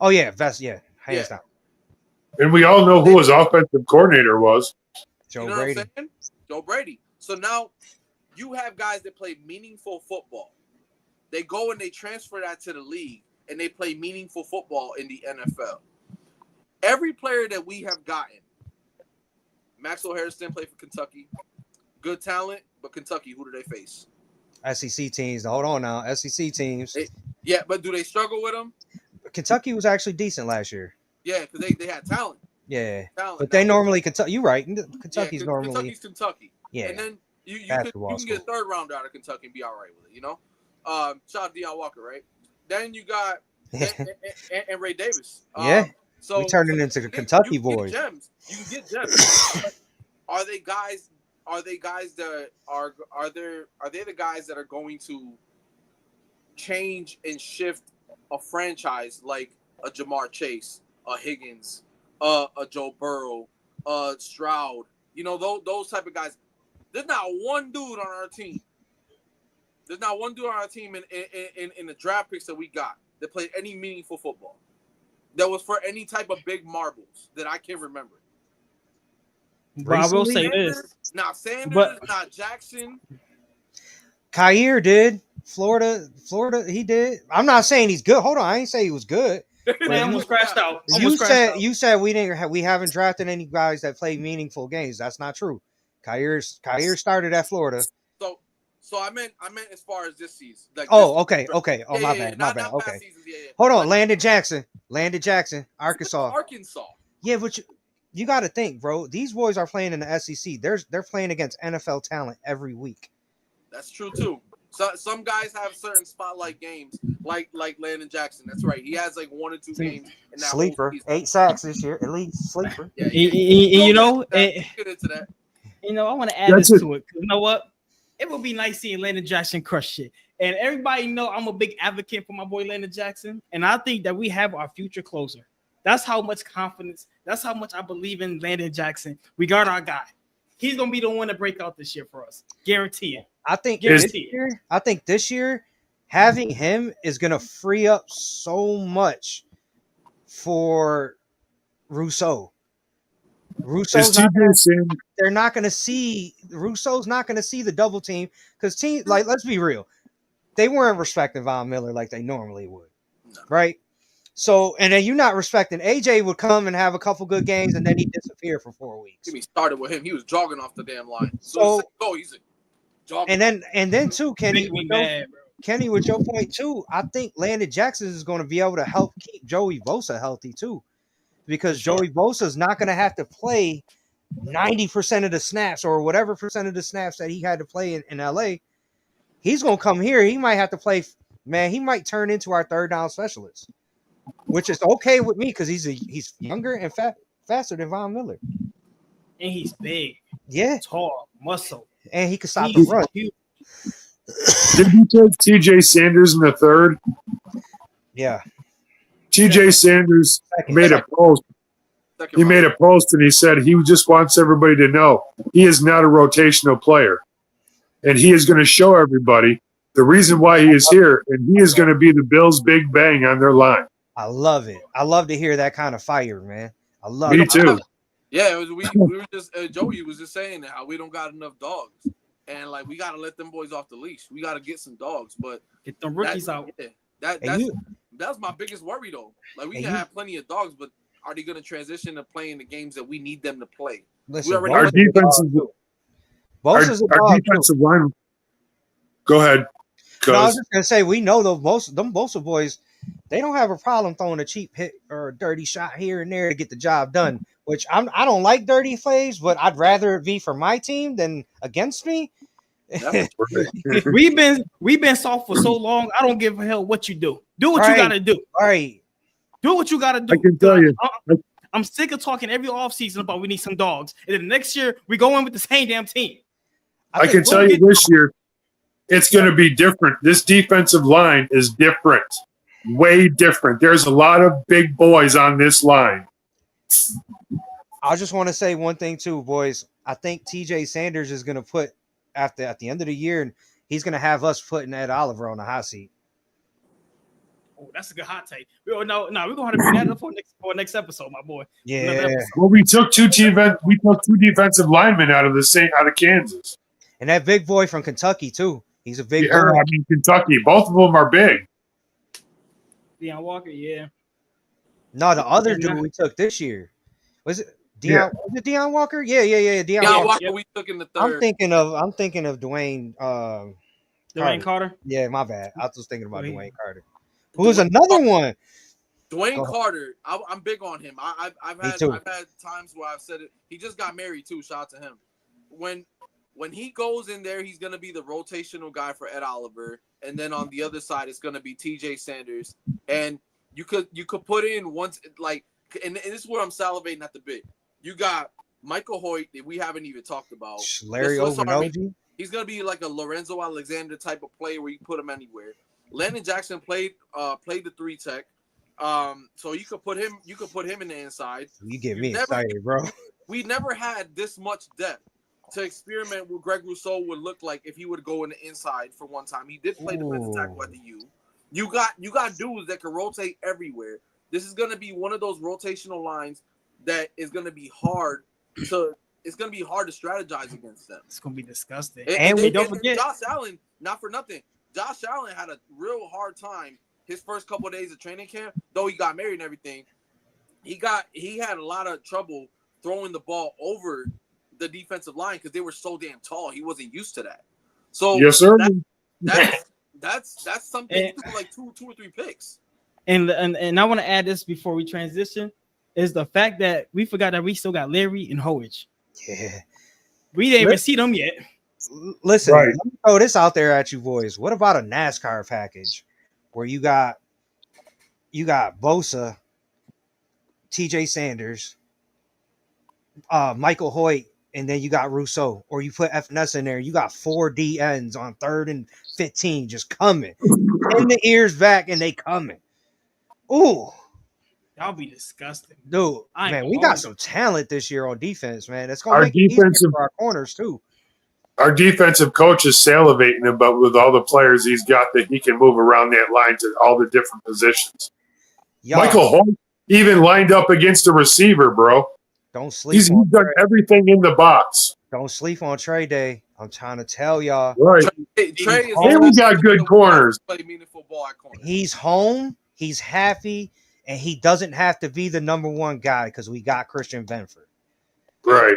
Oh yeah, best. Yeah, hands down.
And we all know who his offensive coordinator was.
Joe Brady.
What I'm saying? Joe Brady. So now you have guys that play meaningful football. They go and they transfer that to the league, and they play meaningful football in the NFL. Every player that we have gotten, Maxwell Hairston played for Kentucky. Good talent, but Kentucky, who do they face?
SEC teams. Hold on now. SEC teams.
But do they struggle with them?
Kentucky was actually decent last year.
Yeah, because they had talent.
Yeah,
Talent.
but they normally Kentucky. You're right. Kentucky's normally
Kentucky's Kentucky.
Yeah,
and then you can get a third rounder out of Kentucky and be all right with it. You know, shout out Deion Walker, right? Then you got and Ray Davis. So
we turning into the Kentucky boys.
Gems. You can get gems. Are they guys that are they the guys that are going to change and shift a franchise like a Jamar Chase, a Higgins, a Joe Burrow, Stroud? You know, those type of guys. There's not one dude on our team. There's not one dude on our team in the draft picks that we got that played any meaningful football. That was for any type of big marbles that I can remember.
But I will say this.
Not Sanders, not Jackson.
Khair did. Florida, he did. I'm not saying he's good. Hold on, I ain't say he was good.
Man, almost crashed out.
You said we haven't drafted any guys that play meaningful games. That's not true. Khair started at Florida.
So I meant as far as this season. Like
okay. Oh, my bad. Okay.
Seasons,
Hold on, Landon Jackson, Arkansas. Yeah, but you got to think, bro. These boys are playing in the SEC. They're playing against NFL talent every week.
That's true too. So some guys have certain spotlight games, like Landon Jackson. That's right. He has like 1 or 2 games in that
sleeper. 8 sacks this year, at least sleeper.
Yeah, you know,
get into that.
You know, I want to add this to it. You know what? It would be nice seeing Landon Jackson crush shit. And everybody know I'm a big advocate for my boy Landon Jackson. And I think that we have our future closer. That's how much confidence, that's how much I believe in Landon Jackson. We got our guy. He's going to be the one to break out this year for us. Guarantee it.
I think this year, having him is going to free up so much for Rousseau. Rousseau's not going to see the double team because let's be real, they weren't respecting Von Miller like they normally would, right? So, and then you're not respecting AJ would come and have a couple good games and then he'd disappear for 4 weeks.
He started with him. He was jogging off the damn line. He's jogging.
And then too, Kenny, with your point too, I think Landon Jackson is going to be able to help keep Joey Bosa healthy too. Because Joey Bosa is not going to have to play 90% of the snaps or whatever percent of the snaps that he had to play in LA. He's going to come here. He might have to play. Man, he might turn into our third down specialist, which is okay with me because he's younger and faster than Von Miller.
And he's big.
Yeah.
Tall, muscle.
And he can stop the run.
Did you take TJ Sanders in the third?
Yeah.
TJ Sanders made a post. He made a post and he said he just wants everybody to know he is not a rotational player. And he is going to show everybody the reason why he is here. And he is going to be the Bills' big bang on their line.
I love it. I love to hear that kind of fire, man. I love
it.
Me
too.
Yeah, we were just Joey was just saying that how we don't got enough dogs. And like we gotta let them boys off the leash. We gotta get some dogs, but
get them rookies out.
Yeah, that's my biggest worry though. Like we can have plenty of dogs, but are they going to transition to playing the games that we need them to play?
Listen,
our defensive line. Go ahead.
No, I was just gonna say we know them Bosa boys. They don't have a problem throwing a cheap hit or a dirty shot here and there to get the job done. Which I don't like dirty plays, but I'd rather it be for my team than against me.
We've been soft for so long. I don't give a hell what you do. Do what you gotta do.
All right.
Do what you gotta do.
I can tell you.
I'm sick of talking every offseason about we need some dogs. And then the next year we go in with the same damn team.
I can tell you this year, it's going to be different. This defensive line is different. Way different. There's a lot of big boys on this line.
I just want to say one thing too, boys. I think TJ Sanders is going to put at the end of the year, and he's going to have us putting Ed Oliver on the hot seat.
Oh, that's a good hot take. We're going to have to bring that up for next episode, my boy.
Yeah.
Well, we took two defensive linemen out of Kansas,
and that big boy from Kentucky too. He's a big boy.
I mean, Kentucky. Both of them are big.
Deion Walker, yeah.
No, the other dude we took this year was it Deion? Yeah. Was it Deion Walker? Yeah.
Deion Walker. We took in the third.
I'm thinking of Dwayne.
Dwayne Carter.
Yeah, my bad. I was thinking about Dwayne Carter. Who's another one?
Dwayne Carter, I'm big on him. I've had times where I've said it. He just got married too. Shout out to him. When he goes in there, he's gonna be the rotational guy for Ed Oliver, and then on the other side, it's gonna be T.J. Sanders. And you could put in once and this is where I'm salivating at the bit. You got Michael Hoyt that we haven't even talked about.
Larry Ovinoji.
He's gonna be like a Lorenzo Alexander type of player where you put him anywhere. Landon Jackson played the 3 tech. So you could put him in the inside.
You get me excited, bro.
We never had this much depth to experiment what Greg Rousseau would look like if he would go in the inside for one time. He did play defensive tackle at the U. You got dudes that can rotate everywhere. This is gonna be one of those rotational lines that is gonna be hard to strategize against them.
It's gonna be disgusting.
And don't forget Josh Allen, not for nothing. Josh Allen had a real hard time his first couple of days of training camp, though he got married and everything. He had a lot of trouble throwing the ball over the defensive line because they were so damn tall. He wasn't used to that. So
yes, sir.
That's something like 2 or 3 picks.
And I want to add this before we transition is the fact that we forgot that we still got Larry and Hoyt.
Yeah,
we didn't even see them yet.
Listen, let me throw this out there at you boys. What about a NASCAR package where you got Bosa, TJ Sanders, Michael Hoyt, and then you got Rousseau, or you put FNS in there. You got 4 DNs on 3rd and 15 just coming. In the ears back, and they coming. Ooh.
That'll be disgusting.
Dude, man, we got some talent this year on defense, man. It's going to make it easier for our corners, too.
Our defensive coach is salivating about with all the players he's got that he can move around that line to all the different positions. Michael Hoyt even lined up against a receiver, bro.
Don't sleep.
He's done everything in the box.
Don't sleep on Trey Day. I'm trying to tell y'all.
Right.
Trey
we got good corners.
Play meaningful ball at corner.
He's home. He's happy. And he doesn't have to be the number 1 guy because we got Christian Benford.
Right.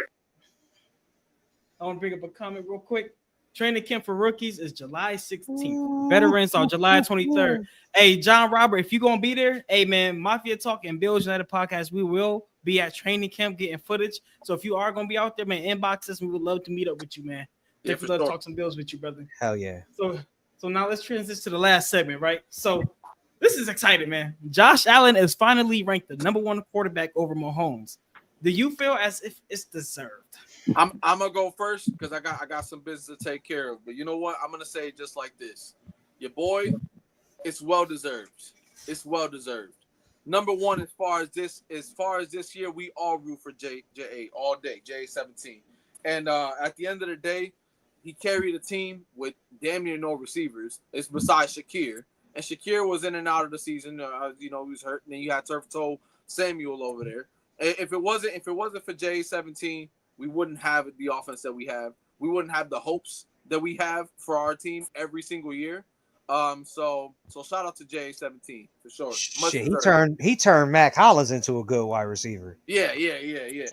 I want to bring up a comment real quick. Training camp for rookies is July 16th. Veterans are July 23rd. Hey, John Robert, if you're going to be there, hey, man, Mafia Talk and Bills United Podcast, we will be at training camp getting footage. So if you are going to be out there, man, inbox us. We would love to meet up with you, man. Definitely love to talk some Bills with you, brother.
Hell yeah.
So now let's transition to the last segment, right? So this is exciting, man. Josh Allen is finally ranked the number 1 quarterback over Mahomes. Do you feel as if it's deserved?
I'm gonna go first because I got some business to take care of. But you know what? I'm gonna say it just like this. Your boy, it's well deserved. It's well deserved. Number 1, as far as this year, we all root for JA all day, JA-17. And at the end of the day, he carried a team with damn near no receivers. It's besides Shakir. And Shakir was in and out of the season. He was hurt. And then you had Turf Toe Samuel over there. If it wasn't for JA-17, we wouldn't have the offense that we have. We wouldn't have the hopes that we have for our team every single year. So shout out to JA-17 for sure.
Shit, he turned Mac Hollins into a good wide receiver.
Yeah.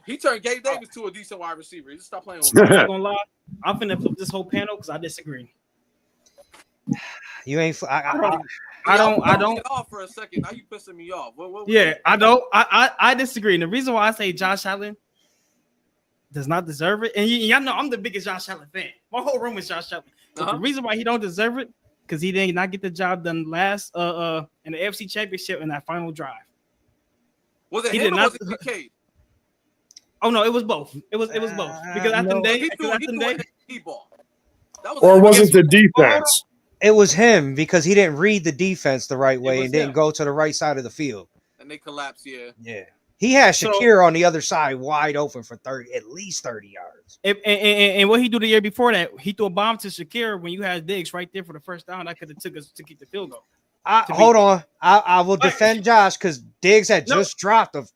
He turned Gabe Davis to a decent wide receiver. He just stopped playing with me.
I'm not gonna lie. I'm finna flip this whole panel because I disagree.
You ain't.
I don't. Off for a second. Now you pissing me off.
I don't. I disagree. And the reason why I say Josh Allen does not deserve it, and y'all know I'm the biggest Josh Allen fan. My whole room is Josh Allen. The reason why he don't deserve it because he did not get the job done last in the AFC Championship in that final drive.
Was it him or was it Kincaid?
Oh no, it was both. It was both because after day,
or was it the defense?
It was him because he didn't read the defense the right way and didn't go to the right side of the field.
And they collapsed, yeah.
He had Shakir on the other side wide open for at least 30 yards.
And what he do the year before that, he threw a bomb to Shakir when you had Diggs right there for the first down. That could have took us to keep the field goal.
Hold on. I will defend Josh because Diggs had just dropped a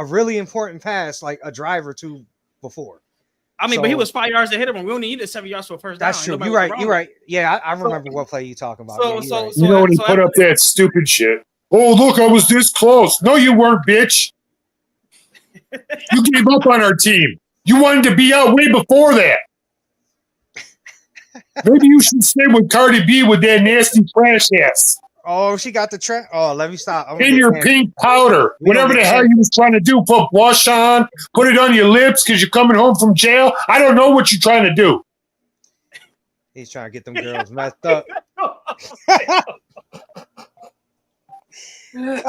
really important pass, like a drive or two before.
I mean, but he was 5 yards ahead of him. We only needed 7 yards for a first down.
That's true. You're right. Yeah, I remember what play you talking about.
When he put up that stupid shit. Oh, look, I was this close. No, you weren't, bitch. You gave up on our team. You wanted to be out way before that. Maybe you should stay with Cardi B with that nasty trash ass.
Oh, she got the trap. Oh, let me stop.
In your pink powder. Whatever the hell you was trying to do. Put blush on. Put it on your lips because you're coming home from jail. I don't know what you're trying to do.
He's trying to get them girls messed up.
Trying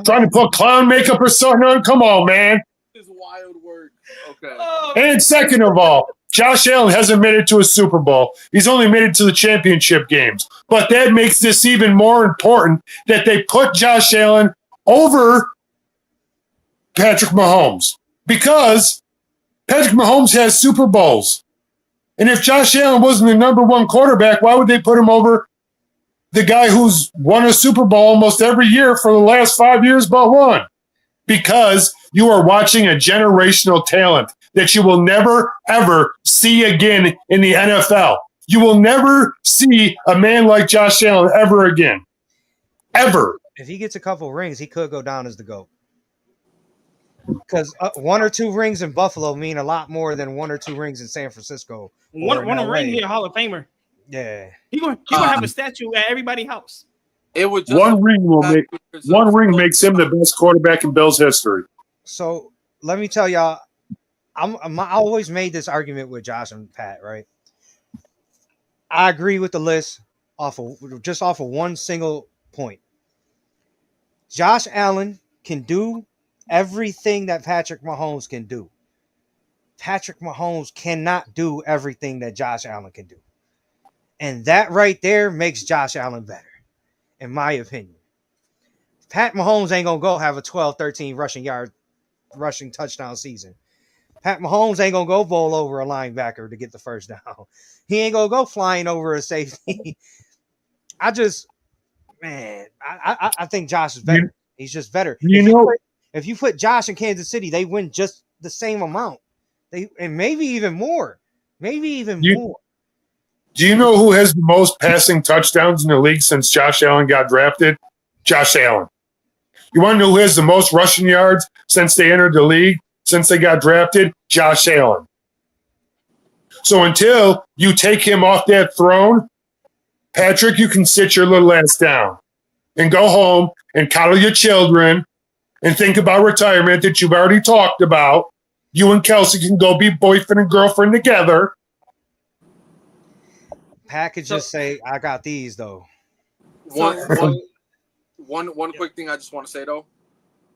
to put clown makeup or something on? Come on, man.
This is wild work. Okay.
And second of all, Josh Allen hasn't made it to a Super Bowl. He's only made it to the championship games. But that makes this even more important that they put Josh Allen over Patrick Mahomes because Patrick Mahomes has Super Bowls. And if Josh Allen wasn't the number one quarterback, why would they put him over the guy who's won a Super Bowl almost every year for the last 5 years but one? Because you are watching a generational talent that you will never, ever see again in the NFL. You will never see a man like Josh Allen ever again. Ever.
If he gets a couple rings, he could go down as the GOAT. Because 1 or 2 rings in Buffalo mean a lot more than 1 or 2 rings in San Francisco.
One ring here, Hall of Famer.
Yeah.
He gonna have a statue at everybody's house.
It would just
one ring makes him the best quarterback in Bills history.
So let me tell y'all, I always made this argument with Josh and Pat, right? I agree with the list off of one single point. Josh Allen can do everything that Patrick Mahomes can do. Patrick Mahomes cannot do everything that Josh Allen can do. And that right there makes Josh Allen better, in my opinion. Pat Mahomes ain't going to go have a 12, 13 rushing touchdown season. Pat Mahomes ain't going to go bowl over a linebacker to get the first down. He ain't going to go flying over a safety. I think Josh is better. He's just better. If you put Josh in Kansas City, they win just the same amount. And maybe even more. More.
Do you know who has the most passing touchdowns in the league since Josh Allen got drafted? Josh Allen. You want to know who has the most rushing yards since they entered the league, since they got drafted? Josh Allen. So until you take him off that throne, Patrick, you can sit your little ass down and go home and coddle your children and think about retirement that you've already talked about. You and Kelsey can go be boyfriend and girlfriend together.
Pat could just say, I got these, though.
One quick thing I just want to say, though.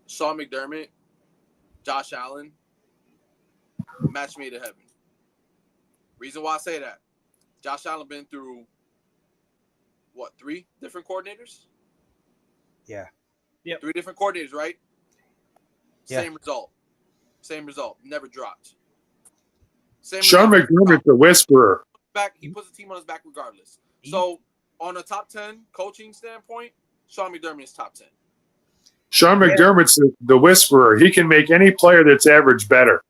Sean McDermott, Josh Allen, match made in heaven. Reason why I say that, Josh Allen been through, 3 different coordinators?
Yeah.
Yep.
3 different coordinators, right?
Yeah.
Same result. Never dropped.
Sean McDermott, the whisperer.
He puts the team on his back regardless. So, on a top 10 coaching standpoint, Sean McDermott is top 10.
Sean McDermott's the whisperer. He can make any player that's average better.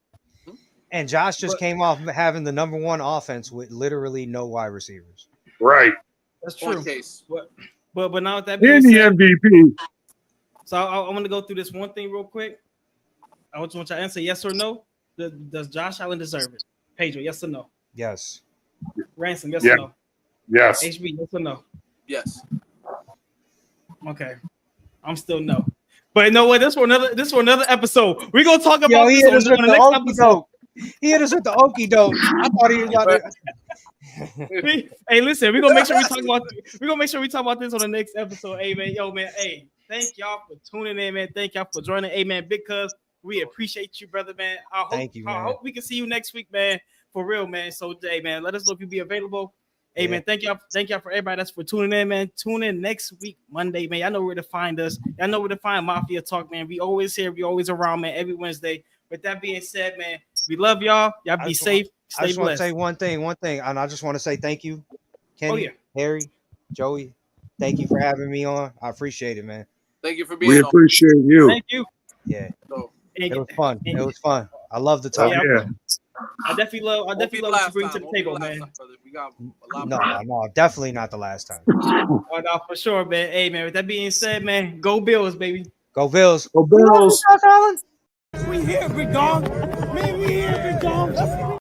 And Josh just came off having the number 1 offense with literally no wide receivers.
Right.
That's true.
Case.
But now with that being
And the
said,
MVP.
so I want to go through this one thing real quick. I just want you to answer yes or no. Does Josh Allen deserve it? Pedro, yes or no?
Yes.
Ransom, yes or no?
Yes.
HB, yes or no?
Yes.
Okay. I'm still no. But you know what? This for another episode. We're gonna talk about this on the next episode.
He hit us with the okie doke. I thought he was out there.
Hey, listen, we're gonna make sure we talk about this on the next episode. Hey man, hey, thank y'all for tuning in, man. Thank y'all for joining. Hey man, big cuz we appreciate you, brother, man. I hope we can see you next week, man. For real, man. So hey man, let us know if you be available. Hey man, thank y'all for everybody that's for tuning in, man. Tune in next week, Monday, man. Y'all know where to find us. Y'all know where to find Mafia Talk, man. We always here, we always around, man, every Wednesday. With that being said, man, we love y'all. Y'all be safe. Stay
I just want to
blessed.
say one thing, and I just want to say thank you, Kenny, Harry, Joey. Thank you for having me on. I appreciate it, man.
Thank you for being
on. We appreciate you.
Thank you.
Yeah.
So,
it was fun. It was fun. I love the talk.
I definitely love what you bring to the table, man.
We got a lot
No, definitely not the last time.
Oh, no, for sure, man. Hey, man, with that being said, man, go Bills, baby.
Go Bills.
Go Bills.
We here, big dog. Man, we here, big dog.